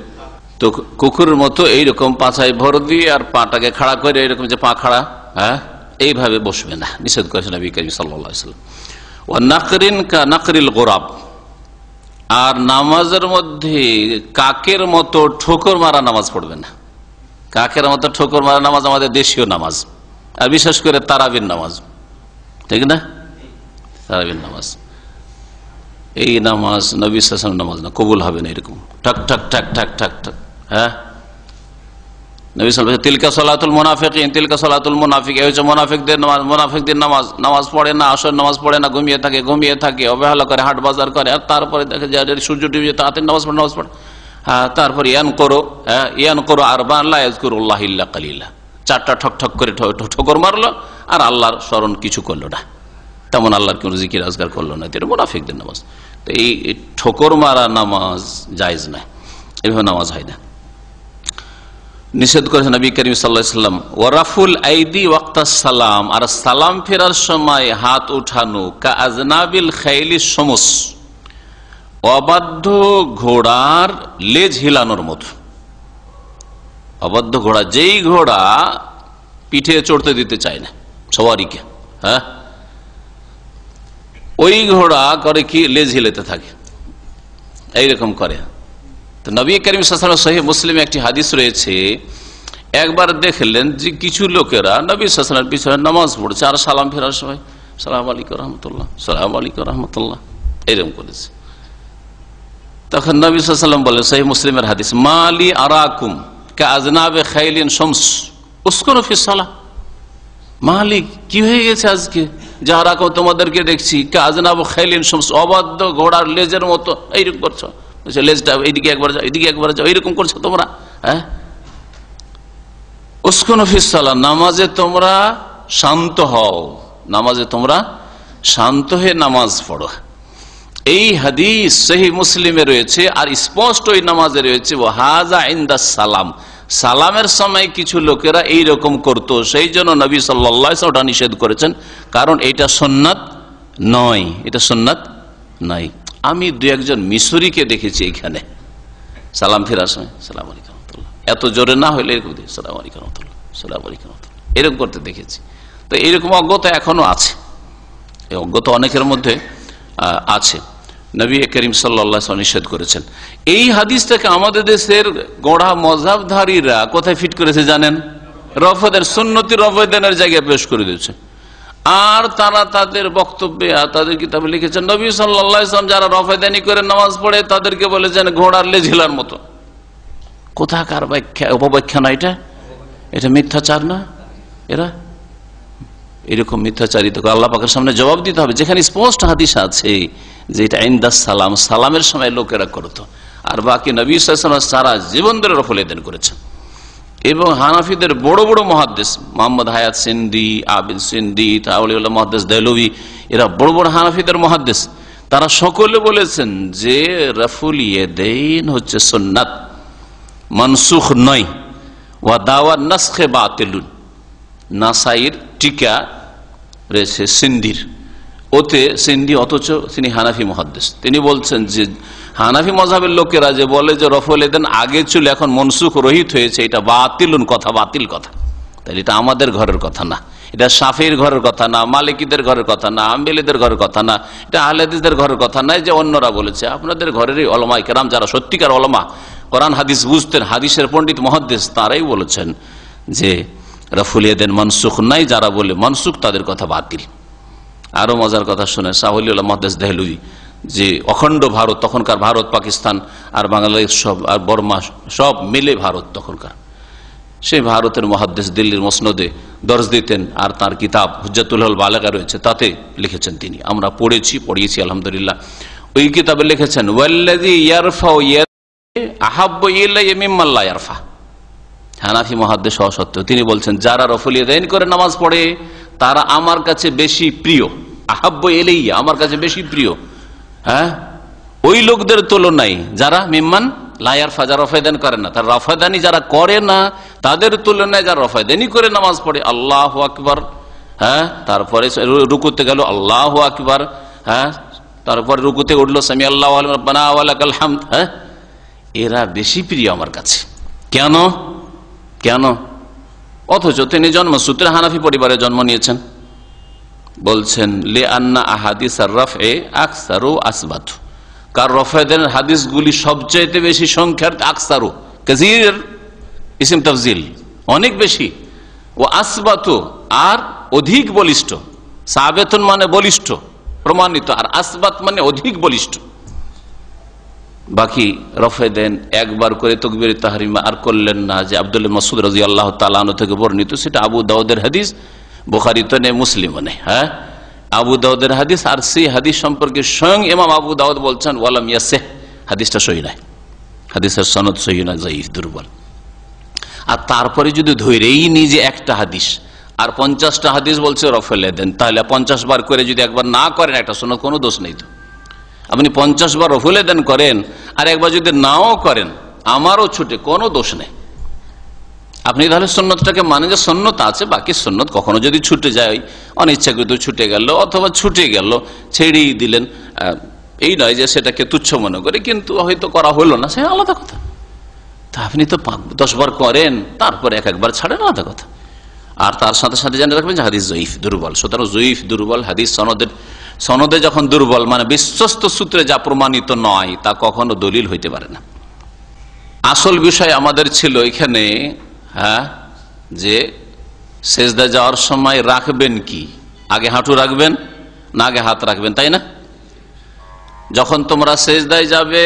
তো কুকুরের মতো এইরকম পাছায় ভর দিয়ে আর পাটাকে খাড়া করে, এরকম যে পা খাড়া, হ্যাঁ, এইভাবে বসবে না, নিষেধ করেছেন নবী করিম সাল্লাল্লাহু আলাইহি ওয়াসাল্লাম। ওয়া নাকরিন কা নাকরিল গোরাব, আর নামাজের মধ্যে কাকের মতো ঠোকর মারা নামাজ পড়বে না। কাকের মতো ঠোকর মারা নামাজ আমাদের দেশীয় নামাজ, আর বিশেষ করে তারাবির নামাজ, ঠিক না? তারাবির নামাজ, এই নামাজ নবী সাল্লাল্লাহু আলাইহি ওয়াসাল্লাম নামাজ না, কবুল হবে না। এরকম ঠক ঠক ঠক ঠক ঠক ঠক, হ্যাঁ, নবী সাল্লাল্লাহু আলাইহি ওয়াসাল্লাম তিলকা সালাতুল মুনাফিকিন, তিলকা সালাতুল মুনাফিক, এই হচ্ছে মুনাফিকদের নামাজ। মুনাফিকদের নামাজ পড়ে না, আসর নামাজ পড়ে না, ঘুমিয়ে থাকে, অবহেলা করে, হাট বাজার করে, আর তারপরে দেখে যে সূর্য ডুবে তাতে নামাজ পড়ে। হ্যাঁ, তারপরে ইয়ান করো আরবান লা ইয়াযকুরুল্লাহ ইল্লা কালিলা, 4টা ঠক ঠক করে ঠোকর মারলো আর আল্লাহর স্মরণ কিছু করলো না, তেমন আল্লাহর কোন জিকির আজকার করলো না। এটা মুনাফিকদের নামাজ। তো এই ঠোকর মারা নামাজ জায়েজ না, এভাবে নামাজ হয় না। নিষেধ করেছেন নবী করিম সাল্লাল্লাহু আলাইহি ওয়াসাল্লাম, ওয়ারাফুল আইদি ওয়াক্তাস সালাম, আর সালাম ফেরার সময় হাত উঠানো, কা আজনাবিল খাইলি সমস, অবাধ্য ঘোড়ার লেজ হিলানোর মতো। অবাধ্য ঘোড়া, যেই ঘোড়া পিঠে চড়তে দিতে চায় না সওয়ারিকে, হ্যাঁ, ওই ঘোড়া করে কি লেজ হিলেতে থাকে, এইরকম করে। তো নবী করিম সাল্লাল্লাহু আলাইহি ওয়াসাল্লাম সহিহ মুসলিমে একটি হাদিস রয়েছে, একবার দেখলেন যে কিছু লোকেরা নবী সাল্লাল্লাহু আলাইহি ওয়াসাল্লামের পিছনে নামাজ পড়ছে আর সালাম ফেরার সময় সালাম আলাইকুম রহমতুল্লাহ, সালাম আলাইকুম রহমতুল্লাহ এরকম করেছে। তখন নবী সাল্লাল্লাহু আলাইহি ওয়াসাল্লাম বলেন, সহিহ মুসলিমের হাদিস, মালি আরাকুম কা আজনাবে খাইলিন শামস উসকুনু ফিস সালাহ। মালিক, কি হয়ে গেছে আজকে, যারা তোমাদেরকে দেখছি কা আজনাবে খাইলিন শামস, অবাধ্য ঘোড়ার লেজের মতো এইরকম করছো, লেজটা এইদিকে একবার যাও এইদিকে একবার যাও, এইরকম করছো তোমরা, হ্যাঁ। উসকুনু ফিস সালাহ, নামাজে তোমরা শান্ত হও, নামাজে তোমরা শান্ত হয়ে নামাজ পড়ো। এই হাদিস সহিহ মুসলিমে রয়েছে, আর স্পষ্ট ওই নামাজে রয়েছে ওয়াহাজা ইনদাস সালাম, সালামের সময় কিছু লোকেরা এইরকম করতো, সেই জন্য নবী সাল্লাল্লাহু আলাইহি ওয়াসাল্লাম নিষেধ করেছেন, কারণ এটা সুন্নাত নয়, এটা সুন্নাত নয়। আমি দু একজন মিশরীকে দেখেছি এখানে সালাম ফেরার সময় সালাম আলাইকুম রাহমাতুল্লাহ, এত জোরে না হইলে এরকম সালাম আলাইকুম রাহমাতুল্লাহ, সালাম আলাইকুম রাহমাতুল্লাহ এরকম করতে দেখেছি। তো এইরকম অজ্ঞতা এখনো আছে, এই অজ্ঞতা অনেকের মধ্যে আছে। নবী করিম সাল্লাল্লাহু আলাইহি ওয়াসাল্লাম নিষেধ করেছেন। এই হাদিসটাকে আমাদের দেশের গোড়া মযহাবধারীরা কোথায় ফিট করেছে জানেন? রফেদান, সুন্নতি রফেদানের জায়গায় পেশ করে দিয়েছে। আর তারা তাদের বক্তব্যে তাদের কিতাবে লিখেছেন, নবী সাল্লাল্লাহু আলাইহি ওয়াসাল্লাম যারা রফেদানি করে নামাজ পড়ে তাদেরকে বলেছেন ঘোড়ার লেজ হিলার মতো। কোথাকার ব্যাখ্যা, অপব্যাখ্যা না এটা? এটা মিথ্যাচার না? এরা এরকম মিথ্যাচারিত আল্লাহ পাকের সামনে জবাব দিতে হবে, যেখানে স্পষ্ট হাদিস আছে যে এটা ইনদাস সালাম, সালামের সময় লোকেরা করতো। আর বাকি নবী সাল্লাল্লাহু আলাইহি ওয়াসাল্লাম সারা জীবন ধরে রফেদান করেছেন। এবং হানাফিদের বড় বড় মুহাদ্দিস মোহাম্মদ হায়াত সিন্দি, আবিদ সিন্দি, তাওলিউল্লাহ মুহাদ্দিস দেহলভী, এরা বড় বড় হানাফিদের মুহাদ্দিস, তারা সকলে বলেছেন যে রফুল ইয়াদাইন হচ্ছে সুন্নাত, মানসুখ নয়। ওয়া দাওয়া নাসখে বাতিলুন, নাসাইর টিকা রয়েছে সিন্দির, ওতে সিন্দি, অথচ তিনি হানাফি মুহাদ্দিস, তিনি বলছেন যে হানাফি মযহাবের লোকেরা যে বলে যে রফুল ইয়াদাইন আগে ছিল এখন মনসুখ রহিত হয়েছে, এটা বাতিলুন কথা, বাতিল কথা। তাহলে এটা আমাদের ঘরের কথা না, এটা শাফিঈর ঘরের কথা না, মালিকিদের ঘরের কথা না, হাম্বলীদের ঘরের কথা না, এটা আহলে হাদিসদের ঘরের কথা নাই যে অন্যরা বলেছে। আপনাদের ঘরেরই উলামায়ে কেরাম, যারা সত্যিকার উলামা, কোরআন হাদিস বুঝতেন, হাদিসের পণ্ডিত মুহাদ্দিস, তারাই বলেছেন যে রফুল ইয়াদাইন মানসুখ নাই, যারা বলে মানসুখ তাদের কথা বাতিল। আরো মজার কথা শুনে শাহুলিউল্লাহ মুহাদ্দিস দেহলভী, যে অখণ্ড ভারত, তখনকার ভারত, পাকিস্তান আর বাংলাদেশ সব আর বর্মা সব মিলে ভারত তখনকার, সেই ভারতের মুহাদ্দিস দিল্লির মসনদে দর্জ দিতেন, আর তার কিতাব হুজ্জাতুল বালাগা রয়েছে, তাতে লিখেছেন তিনি, আমরা পড়িয়েছি আলহামদুলিল্লাহ। ওই কিতাবে লিখেছেন ওয়াল্লাযী ইয়ারফাউ আহাব্বু ইলাইয়া মিম্মান লা ইয়ারফা। হানাফি মুহাদ্দিস হওয়া সত্ত্বেও তিনি বলছেন যারা রফুল ইয়াদাইন করে নামাজ পড়ে তারা আমার কাছে বেশি প্রিয়, আহাব্বু ইলাইয়া আমার কাছে বেশি প্রিয়, হ্যাঁ, ওই লোকদের তুলনায় যারা মিম্মান লা ইয়ারফা, যারা রফেদান করে না, তার রফেদানি যারা করে না তাদের তুলনায় যারা রফেদানি করে নামাজ পড়ে, আল্লাহু আকবার, হ্যাঁ, তারপরে রুকুতে গেল আল্লাহু আকবার, হ্যাঁ, তারপরে রুকুতে উঠলো সামি আল্লাহু রাব্বানা ওয়া লাকাল হামদ, হ্যাঁ, এরা বেশি প্রিয় আমার কাছে। কেন? কেন? অথচ তিনি জন্মসূত্রে হানাফি পরিবারে জন্ম নিয়েছেন। বলছেন লে আন্না আহাদিস আর রফে আকসারু আসবাতু, কার রফেদানের হাদিসগুলি সবচাইতে বেশি সংখ্যার, আকসারু কাসীর ইসম তাফজিল, অনেক বেশি, ও আসবাতু আর অধিক বলিষ্ঠ, সাবেতুন মানে বলিষ্ঠ প্রমাণিত, আর আসবাত মানে অধিক বলিষ্ঠ। বাকি রফেদান একবার করে তাকবীরে তাহরিমা আর করলেন না, যে আব্দুল্লাহ মাসউদ রাদিয়াল্লাহু তাআলা আনহু থেকে বর্ণিত, সেটা আবু দাউদের হাদিস, বুখারীতে নেই, মুসলিমে নেই, হ্যাঁ, আবু দাউদের হাদিস। আর সেই হাদিস সম্পর্কে স্বয়ং ইমাম আবু দাউদ বলছেন ওয়ালাম ইয়াসিহ, হাদিসটা সহিহ নয়, হাদিসের সনদ সহিহ নয়, যায়িফ, দুর্বল। আর তারপরে যদি ধরেই নি যে একটা হাদিস আর 50টা হাদিস বলছে রফুল ইয়াদাইন, তাহলে 50 বার করে যদি একবার না করেন একটা সনদ, কোনো দোষ নেই। তো আপনি 50 বার রফুল ইয়াদাইন করেন আর একবার যদি নাও করেন, আমারও ছুটে, কোনো দোষ নেই। আপনি তাহলে সুন্নতটাকে মানেন যে সুন্নত আছে, বাকি সুন্নত কখনো যদি ছুটে যায়, অনিচ্ছাকৃত ছুটে গেল অথবা ছুটে গেল ছেড়েই দিলেন, এই নয় যে সেটাকে তুচ্ছ মনে করে, কিন্তু হয়তো করা হলো না, সে আলাদা কথা। তা আপনি তো 10 বার করেন, তারপরে একবার ছাড়েন, আলাদা কথা। আর তার সাথে সাথে জানে রাখবেন যে হাদিস জয়ীফ, দুর্বল। সুতরাং জয়ীফ, দুর্বল হাদিস সনদে যখন দুর্বল, মানে বিশ্বস্ত সূত্রে যা প্রমাণিত নয়, তা কখনো দলিল হইতে পারে না। আসল বিষয় আমাদের ছিল এখানে যে সেজদা যাওয়ার সময় রাখবেন কি, আগে হাঁটু রাখবেন না আগে হাত রাখবেন, তাই না? যখন তোমরা সেজদায় যাবে,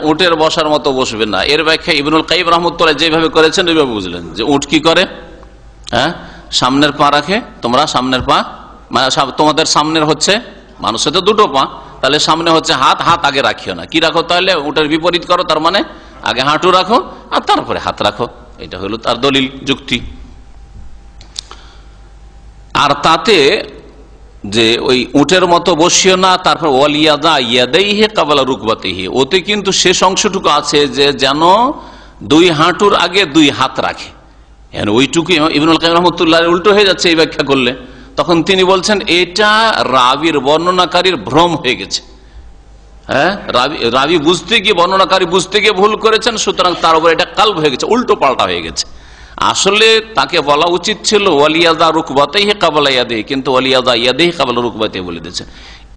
উটের বসার মতো বসবে না। এর ব্যাখ্যা ইবনুল কাইয়িম রাহমাতুল্লাহ যেভাবে করেছেন ওইভাবে বুঝলেন যে উট কি করে, সামনের পা রাখে। তোমরা সামনের পা, মানে তোমাদের সামনের হচ্ছে, মানুষের তো দুটো পা, তাহলে সামনে হচ্ছে হাত, হাত আগে রাখিও না। কি রাখো তাহলে? উটের বিপরীত করো, তার মানে আগে হাঁটু রাখো আর তারপরে হাত রাখো। এটা হলো তার দলিল, যুক্তি। আর তাতে যে ওই উটের মতো বসিও না, তারপর ওয়ালিয়াদা ইয়াদাইহি কাবলা রুকবাতিহি, ওতে কিন্তু শেষ অংশটুকু আছে যে যেন 2 হাঁটুর আগে 2 হাত রাখে। ওইটুকু ইবনুল কাইয়িম রাহমাতুল্লাহ উল্টো হয়ে যাচ্ছে এই ব্যাখ্যা করলে। তখন তিনি বলছেন এটা রাবির, বর্ণনাকারীর ভ্রম হয়ে গেছে। রাবি বুঝতে গিয়ে, বর্ণনাকারী বুঝতে গিয়ে ভুল করেছেন, সুতরাং তার উপর এটা কালব হয়ে গেছে, উল্টো পাল্টা হয়ে গেছে। আসলে তাকে বলা উচিত ছিল ওয়ালিয়াদা রুকবাতাইহি কাবলা ইয়াদিহি, কিন্তু ওয়ালিয়াদা ইয়াদিহি কাবলা রুকবাতিহি বলে দিয়েছে।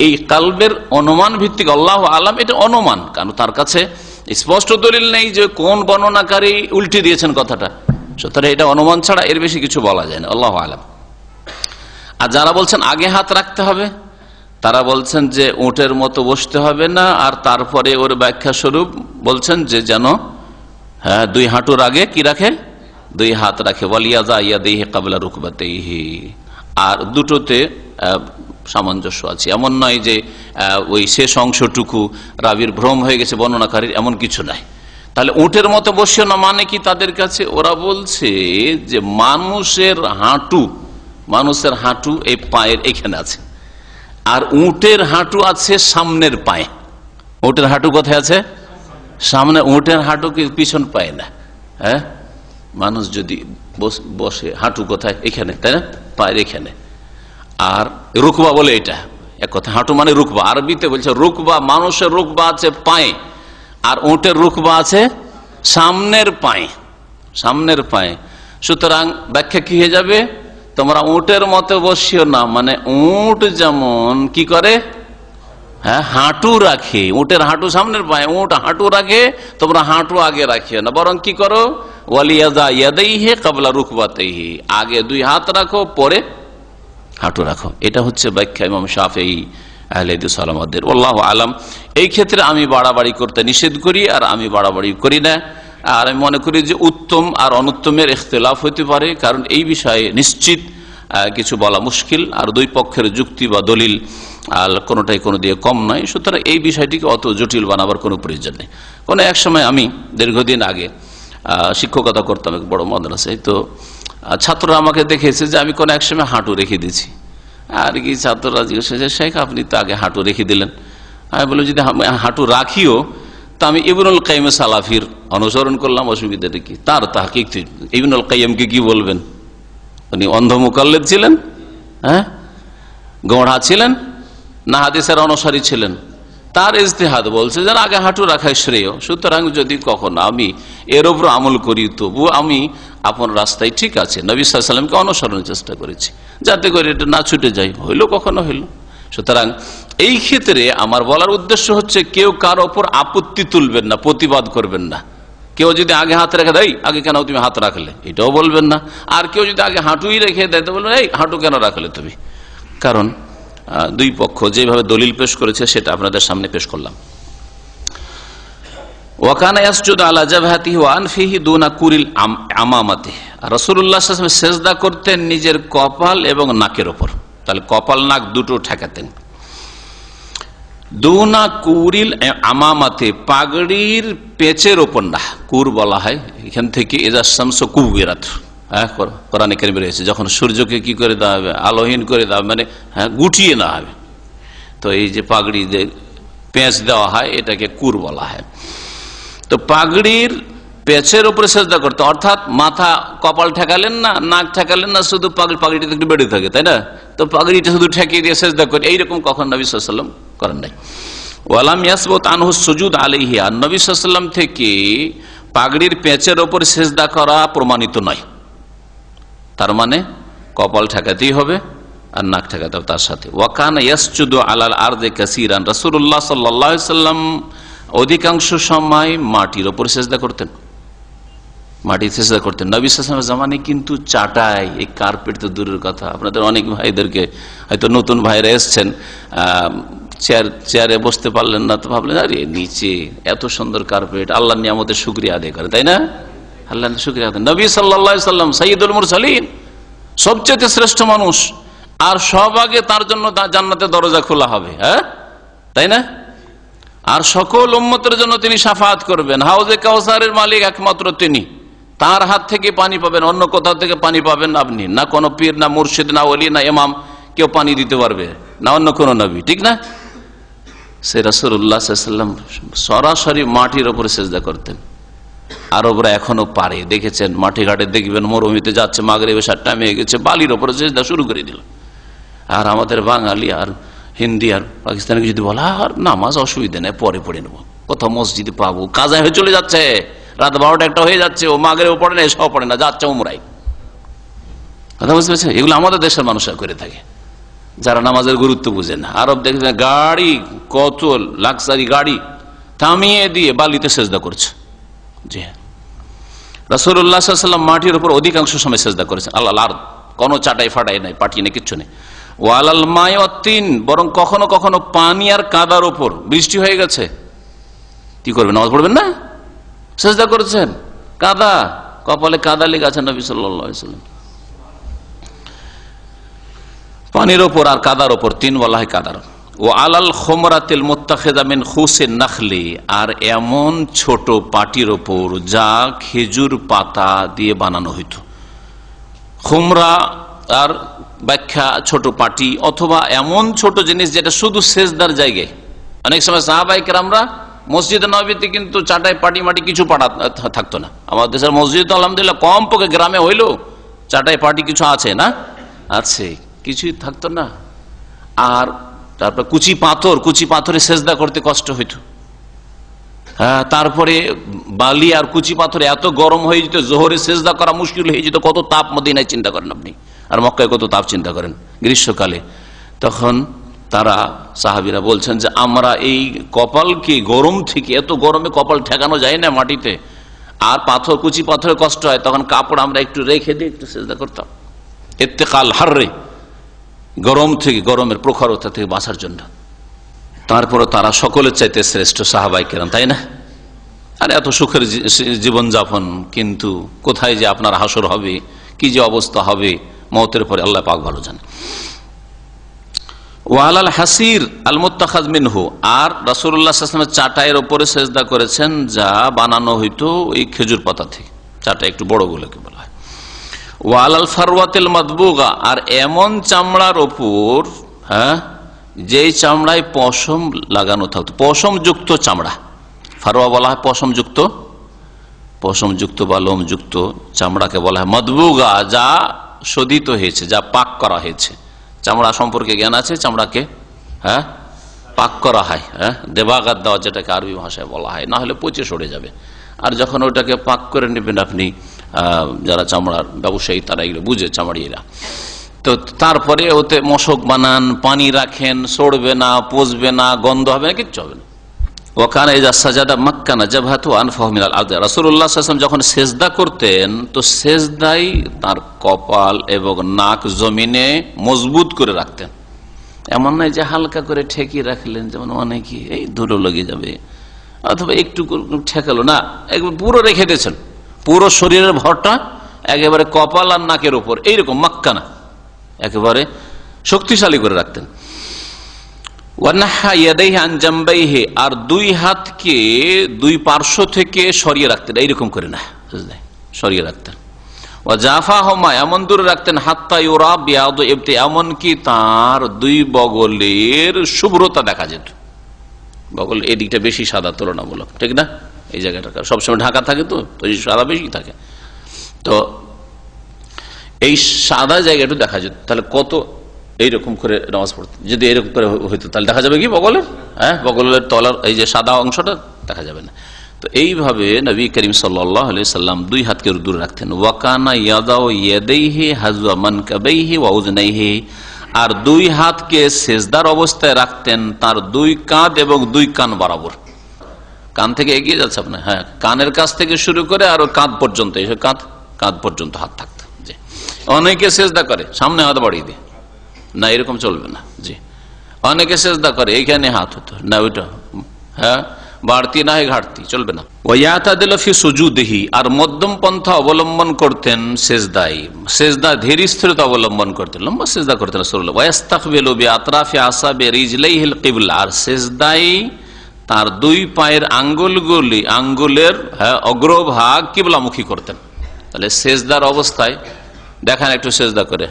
এই কালবের অনুমান ভিত্তিক, আল্লাহু আলাম, এটা অনুমান, কারণ তার কাছে স্পষ্ট দলিল নেই যে কোন বর্ণনাকারী উল্টে দিয়েছেন কথাটা। সুতরাং এটা অনুমান ছাড়া এর বেশি কিছু বলা যায় না, আল্লাহু আলাম। আর যারা বলছেন আগে হাত রাখতে হবে, তারা বলছেন যে উটের মতো বসতে হবে না, আর তারপরে ওর ব্যাখ্যা স্বরূপ বলছেন যে যেন 2 হাঁটুর আগে কি রাখে, 2 হাত রাখে। ওয়ালিয়াদা ইয়াদাইহি কাবলা রুকবাতাইহি। আর দুটোতে সামঞ্জস্য আছে, এমন নয় যে ওই শেষ অংশটুকু রাবির ভ্রম হয়ে গেছে, বর্ণনাকারীর এমন কিছু নাই। তাহলে উটের মতো বসিও না মানে কি তাদের কাছে? ওরা বলছে যে মানুষের হাঁটু এই পায়ের এখানে আছে, আর উটের হাঁটু আছে সামনের পায়ে। উটের হাঁটু কোথায় আছে? সামনে। উটের হাঁটু কি পিছন পায় না? মানুষ যদি বসে, হাঁটু কোথায়? এখানে, তাই না? পায়ের এখানে। আর রুকবা বলে এটা এক কথা, হাঁটু মানে রুকবা। আরবিতে বলছে রুকবা, মানুষের রুকবা আছে পায়ে, আর উটের রুকবা আছে সামনের পায়ে, সামনের পায়ে। সুতরাং ব্যাখ্যা কি হয়ে যাবে? তোমরা উটের মতো বসিও না, মানে উট যেমন কি করে, হাঁটু রাখে, উটের হাঁটু সামনের পায়ে, উট হাঁটু রাখে, তোমরা হাঁটু আগে রাখিও না, বরং কি করো, ওয়ালিয়াদা ইয়াদাইহি কাবলা রুকবাতাইহি, আগে 2 হাত রাখো, পরে হাঁটু রাখো। এটা হচ্ছে ব্যাখ্যা ইমাম শাফিঈ আহলে হাদিস ওয়ালামাদের, আল্লাহু আলাম। এই ক্ষেত্রে আমি বাড়াবাড়ি করতে নিষেধ করি, আর আমি বাড়াবাড়ি করি না। আর আমি মনে করি যে উত্তম আর অনুত্তমের ইখতিলাফ হতে পারে, কারণ এই বিষয়ে নিশ্চিত কিছু বলা মুশকিল, আর 2 পক্ষের যুক্তি বা দলিল কোনোটাই কোনো দিয়ে কম নয়। সুতরাং এই বিষয়টিকে অত জটিল বানাবার কোনো প্রয়োজন নেই। কোনো এক সময় আমি দীর্ঘদিন আগে শিক্ষকতা করতাম এক বড় মাদ্রাসায়, তো ছাত্ররা আমাকে দেখেছে যে আমি কোনো এক সময় হাঁটু রেখে দিয়েছি। আর কি ছাত্ররা জিজ্ঞেস যে শেখ আপনি তো আগে হাঁটু রেখে দিলেন। আমি বলি যদি হাঁটু রাখিও তা আমি ইবনুল কাইয়িম সালাফির অনুসরণ করলাম, অসুবিধাটা কি? তার তাহকিক ইবনুল কাইয়িমকে কি বলবেন? উনি অন্ধ মুকাল্লিদ ছিলেন, গোঁড়া ছিলেন না হাদিসের অনুসারী ছিলেন? তার ইজতিহাদ বলছে যে আগে হাঁটু রাখাই শ্রেয়। সুতরাং যদি কখনো আমি এর উপর আমল করি, তবু আমি আপন রাস্তায় ঠিক আছে, নবী সাল্লাল্লাহু আলাইহি ওয়াসাল্লামকে অনুসরণের চেষ্টা করেছি, যাতে করে এটা না ছুটে যাই। হইলো, কখনো হইল। সুতরাং এই ক্ষেত্রে আমার বলার উদ্দেশ্য হচ্ছে কেউ কার ওপর আপত্তি তুলবেন না, প্রতিবাদ করবেন না। কেউ যদি আগে হাত রেখে দেয়, আগে কেন তুমি হাত রাখলে, এটাও বলবেন না। আর কেউ যদি আগে হাঁটুই রেখে দেয় তো বলবেন এই হাঁটু কেন রাখলে তুমি। কারণ 2 পক্ষ যেভাবে দলিল পেশ করেছে সেটা আপনাদের সামনে পেশ করলাম। ওয়াকানা ইয়াসজুদু আলা জাবহাতিহি ওয়া আনফিহি দুনা কুরিল আমামাতিহি, রাসূলুল্লাহ সাল্লাল্লাহু আলাইহি ওয়াসাল্লাম সিজদা করতেন নিজের কপাল এবং নাকের উপর। তাহলে কপাল নাক দুটো ঠেকাতেন। দুনা কুরিল আমামাতে, পাগড়ির পেঁচের ওপর না, কুর বলা হয় এখান থেকে, ইজা শামসু কুবিরাত, কোরআনে কারিমে রয়েছে, যখন সূর্যকে কি করে দেওয়া হবে, আলোহীন করে দেওয়া হবে, মানে গুটিয়ে না হবে। তো এই যে পাগড়ি যে পেঁচ দেওয়া হয় এটাকে কুর বলা হয়। তো পাগড়ির পেছের উপরে সেজদা করতেন, অর্থাৎ মাথা কপাল ঠেকালেন না, নাক ঠেকালেন না, শুধু পাগড়িটা একটু বেড়ে থাকে, তাই না? তো পাগড়িটা শুধু ঠেকিয়ে দিয়ে সেজদা করে, এইরকম কখন নবী সাল্লাল্লাহু আলাইহি ওয়াসাল্লাম করেন নাই। ওয়ালাম ইয়াসবুত আনহু সুজুদ আলাইহি, আর নবী সাল্লাল্লাহু আলাইহি ওয়াসাল্লাম থেকে পাগড়ির পেঁচের ওপর সেজদা করা প্রমাণিত নয়। তার মানে কপাল ঠেকাতেই হবে আর নাক ঠেকাতে হবে তার সাথে। ওয়াকানা ইয়াসজুদু আলাল আরদি কাসীরান, রাসূলুল্লাহ সাল্লাল্লাহু আলাইহি ওয়াসাল্লাম অধিকাংশ সময় মাটির ওপর সেজদা করতেন, মাটির সেজদা করতেন। নবী সাল্লাল্লাহু আলাইহি ওয়াসাল্লামের জামানে কিন্তু চাটাই, এই কার্পেট তো দূরের কথা, আপনাদের অনেক ভাইদেরকে হয়তো নতুন ভাইরা এসছেন, চেয়ারে বসতে পারলেন না, তো ভাবলেন আরে নিচে এত সুন্দর কার্পেট, আল্লাহর নিয়ামতের শুকরিয়া আদায় করে, তাই না? আল্লাহর শুকরিয়া আদায়। নবী সাল্লাল্লাহু আলাইহি ওয়াসাল্লাম সাইয়্যিদুল মুরসালিন, সবচেয়ে শ্রেষ্ঠ মানুষ, আর সব আগে তার জন্য জান্নাতের দরজা খোলা হবে, হ্যাঁ তাই না? আর সকল উম্মতের জন্য তিনি শাফাআত করবেন। হাউজে কাউসারের মালিক একমাত্র তিনি, তার হাত থেকে পানি পাবেন, অন্য কোথাও থেকে পানি পাবেন আপনি না। কোনো পীর, না মুর্শিদ, না ওলি, না ইমাম কেউ পানি দিতে পারবে না, অন্য কোন নবী, ঠিক না? সে রাসূলুল্লাহ সাল্লাল্লাহু আলাইহি ওয়াসাল্লাম সরাসরি মাটির উপরে সেজদা করতেন। আরবরা এখনো পারে, দেখেছেন মাঠে ঘাটে দেখবেন, মরুভূমিতে যাচ্ছে, মাগরিব এশার টাইম হয়ে গেছে, বালির উপরে সেজদা শুরু করে দিল। আর আমাদের বাঙালি আর হিন্দি আর পাকিস্তানিকে যদি বলা আর নামাজ অসুবিধা নেই, পরে পড়ে নেবো, কোথাও মসজিদে পাবো, কাজা হয়ে চলে যাচ্ছে, রাত 12টা 1টা হয়ে যাচ্ছে, ও মাগরিব পড়ে না, এসব পড়ে না, যাচ্ছে উমরায়। কথা বুঝতে পেরেছে? এগুলো আমাদের দেশের মানুষরা করে থাকে, যারা নামাজের গুরুত্ব বুঝে না। আরব দেখবেন গাড়ি, কত লাক্সারি গাড়ি থামিয়ে দিয়ে বালিতে সেজদা করছে। জি হ্যাঁ, রাসূলুল্লাহ সাল্লাল্লাহু আলাইহি ওয়াসাল্লাম মাটির উপর অধিকাংশ সময় সেজদা করেছেন। আল্লাহ আর কোনো চাটাই ফাটাই নাই, পাটি নেই, কিচ্ছু নেই। ওয়ালাল মাই ওয়াত্তিন, বরং কখনো কখনো পানি আর কাদার উপর, বৃষ্টি হয়ে গেছে, কি করবেন? নামাজ পড়বেন না, সেজদা করেছেন, কাদা, কপালে কাদা লেগে আছে নবী সাল্লাল্লাহু আলাইহি ওয়াসাল্লাম। পানির ওপর আর কাদার ওপর, তিন বলা হয় কাদার। ও আলাল খুমরাতিল মুত্তাখিযা মিন খুসিন নাখলি, আর এমন ছোট পাটির ওপর যা খেজুর পাতা দিয়ে বানানো হইত। খুমরা আর ব্যাখ্যা ছোট পাটি, অথবা এমন ছোট জিনিস যেটা শুধু সেজদার জায়গায়। অনেক সময় সাহাবায়ে কেরামরা মসজিদে নববীতে কিন্তু চাটাই পাটি মাটি কিছু পাটা থাকতো না। আমাদের দেশের মসজিদ তো আলহামদুলিল্লাহ কম পক্ষে গ্রামে হইলো চাটাই পাটি কিছু আছে না, আছে, কিছুই থাকতো না। আর তারপর কুচি পাথরে সেজদা করতে কষ্ট হইতো। হ্যাঁ, তারপরে বালি আর কুচি পাথরে এত গরম হয়ে যেত, জোহরে সেজদা করা মুশকিল হয়ে যেত। কত তাপ মদিনায় চিন্তা করেন আপনি, আর মক্কায় কত তাপ চিন্তা করেন গ্রীষ্মকালে। তখন তারা সাহাবীরা বলছেন যে আমরা এই কপালকে গরম থেকে, এত গরমে কপাল ঠেকানো যায় না মাটিতে, আর কুচি পাথরে কষ্ট হয়, তখন কাপড় আমরা একটু রেখে দিয়ে একটু সেজদা করতাম, ইত্তেকাল হাররে, গরম থেকে, গরমের প্রখরতা থেকে বাঁচার জন্য। তারপরে তারা সকলের চাইতে শ্রেষ্ঠ সাহাবায়ে কেরাম, তাই না? আর এত সুখের জীবন যাপন, কিন্তু কোথায় যে আপনার হাসর হবে, কি যে অবস্থা হবে মওতের পরে, আল্লাহ পাক ভালো জানেন। ওয়ালাল হাসির আল মুত্তাখায মিনহু, আর রাসূলুল্লাহ সাল্লাল্লাহু আলাইহি ওয়াসাল্লাম চাটাইয়ের উপরে সেজদা করেছেন যা বানানো হইতো ওই খেজুর পাতা থেকে, চাটা একটু বড় গুলোকে বলা হয়। ওয়ালাল ফারওয়াতিল মাদবুগা, আর এমন চামড়ার ওপর, হ্যাঁ, যেই চামড়ায় পশম লাগানো থাকতো, পশমযুক্ত চামড়া, ফারওয়া বলা হয় পশমযুক্ত বা লোমযুক্ত চামড়াকে বলা হয় মাদবুগা, যা শোধিত হয়েছে, যা পাক করা হয়েছে। চামড়া সম্পর্কে জ্ঞান আছে, চামড়াকে হ্যাঁ পাক করা হয়, হ্যাঁ, দেবাগাত দেওয়া, যেটাকে আরবি ভাষায় বলা হয়, না হলে পচে সরে যাবে। আর যখন ওটাকে পাক করে নেবেন আপনি, যারা চামড়ার ব্যবসায়ী তারা এগুলো বুঝে, চামড়িয়েরা, তো তারপরে ওতে মশক বানান, পানি রাখেন, সরবে না, পচবে না, গন্ধ হবে না, কিচ্ছু হবে না। ওয়াকানা ইযা সাজাদা মাক্কানা জাবহাতু আনফাহু মিনাল আরদ, রাসূলুল্লাহ সাল্লাল্লাহু আলাইহি ওয়াসাল্লাম যখন সেজদা করতেন তো সেজদাই তার কপাল এবং নাক জমিনে মজবুত করে রাখতেন। এমন নয় যে হালকা করে ঠেকিয়ে রাখলেন, যেমন অনেকে এই ধুলো লেগে যাবে, অথবা একটু ঠেকালো না, একবার পুরো রেখে দিয়েছেন, পুরো শরীরের ভরটা একেবারে কপাল আর নাকের উপর, এইরকম মাক্কানা একেবারে শক্তিশালী করে রাখতেন। ওয়ানাহা ইয়াদাইহি আন জামবাইহি, আর দুই হাতকে দুই পার্শ্ব থেকে সরিয়ে রাখতেন, এইরকম করে না, সরিয়ে রাখতেন। ওয়া জাফাহুমা, এমন দূরে রাখতেন, হাত্তা ইউরা বিয়াদু ইবতি, এমনকি তার দুই বগলের শুভ্রতা দেখা যেত। বগল এদিকটা বেশি সাদা তুলনামূলক, ঠিক না? এই জায়গাটা সবসময় ঢাকা থাকে, তো সাদা বেশি থাকে। তো এই সাদা জায়গাটা দেখা যেত, তাহলে কত এইরকম করে নামাজ পড়তে, যদি এরকম করে হইতো তাহলে দেখা যাবে কি বগলের, বগলের তলার এই যে সাদা অংশটা দেখা যাবে না। তো এইভাবে নবী করিম সাল্লাল্লাহু আলাইহি সাল্লাম দুই হাতকে দূরে রাখতেন। ওয়াকানা ইয়াদাউ ইয়াদাইহি হাযওয়া মানকাবাইহি ওয়া উযনাইহি, আর দুই হাতকে সেজদার অবস্থায় রাখতেন তার দুই কাঁধ এবং দুই কান বরাবর। কান থেকে এগিয়ে যাচ্ছে আপনার, কানের কাছ থেকে শুরু করে আর কাঁধ পর্যন্ত, এই কাঁধ পর্যন্ত হাত থাকতো। জি, অনেকে সেজদা করে সামনে হাত বাড়িয়ে দিয়ে, না এরকম চলবে না। জি, অনেকে সেজদা করে এইখানে হাত হতো না, ওইটা বাড়তি না হয় ঘাটতি, চলবে না। ওয়াতাদিলু ফি সুজুদিহি, আর মধ্যম পন্থা অবলম্বন করতেন সেজদায়, সেজদা ধীর স্থিরতা অবলম্বন করতেন, লম্বা সেজদা করতেন রাসূলুল্লাহ। ওয়াস্তাকবিলু বিআতরাফি আসাবি রিজলাইহিল কিবলা, আর সেজদায় তার দুই পায়ের আঙ্গুলের অগ্রভাগ কিবলামুখী করতেন। তাহলে সেজদার অবস্থায় দেখান একটু সেজদা করে,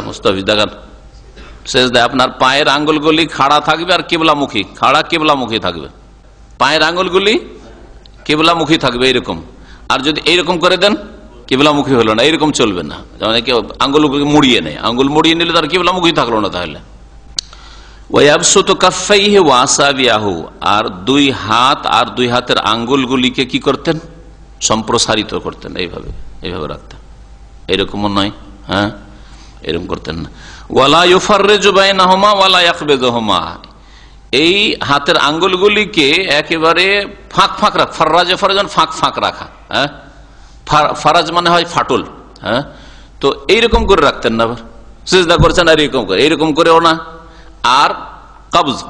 মুস্তাফিজ দেখান সেজদায় আপনার পায়ের আঙ্গুলগুলি খাড়া থাকবে আর কিবলামুখী, খাড়া কিবলামুখী থাকবে, পায়ের আঙ্গুলগুলি কিবলামুখী থাকবে এরকম। আর যদি এইরকম করে দেন কিবলামুখী হলো না, এরকম চলবে না, যেমন কেউ আঙ্গুলগুলি মুড়িয়ে নেয়, আঙ্গুল মুড়িয়ে নিলে তার কিবলামুখী থাকলো না। তাহলে ওয়াবসুতু কাফাইহি ওয়া আসাবিয়াহু, আর দুই হাত আর দুই হাতের আঙ্গুলগুলিকে কি করতেন, সম্প্রসারিত করতেন, এইভাবে রাখতেন, এরকমও নয়, এরকম করতেন না। ওয়ালা ইউফাররিজু বাইনাহুমা ওয়ালা ইয়াকবিদুহুমা, এই হাতের আঙ্গুলগুলিকে একেবারে ফাঁক রাখা, ফারাজ ফাঁক রাখা, ফারাজ মানে হয় ফাটল, তো এইরকম করে রাখতেন না। সিজদা করছেন আর এইরকম করেও না, আর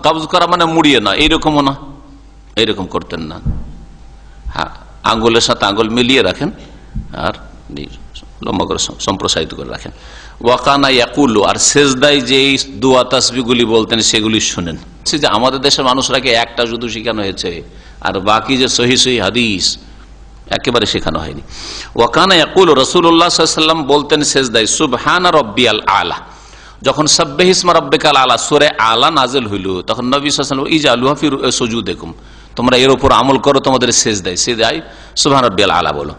কবজ করা মানে মুড়িয়ে না, এইরকমও না, এইরকম করতেন না। আঙ্গুলের সাথে আঙ্গুল মিলিয়ে রাখেন আর লম্বা করে সম্প্রসারিত করে রাখেন। ওয়াকানা ইয়াকুলু, আর সেজদায় যে দোয়া তাসবিহগুলি বলতেন সেগুলি শুনেন। যে আমাদের দেশের মানুষরাকে একটা শুধু শেখানো হয়েছে, আর বাকি যে সহি হাদিস একেবারে শেখানো হয়নি। ওয়াকানা ইয়াকুলু, রাসূলুল্লাহ সাল্লাল্লাহু আলাইহি ওয়াসাল্লাম বলতেন সেজদায় সুবহানা রাব্বিয়াল আলা, যখন সাব্বিহ ইসমা রাব্বিকাল আলা সূরা আলা নাযিল হইল, তখন নবী সাল্লাল্লাহু আলাইহি ওয়াসাল্লাম ইজআলুহা ফি সুজুদিকুম, তোমরা এর উপর আমল করো তোমাদের সেজদায় সুবহানা রাব্বিয়াল আলা বলো।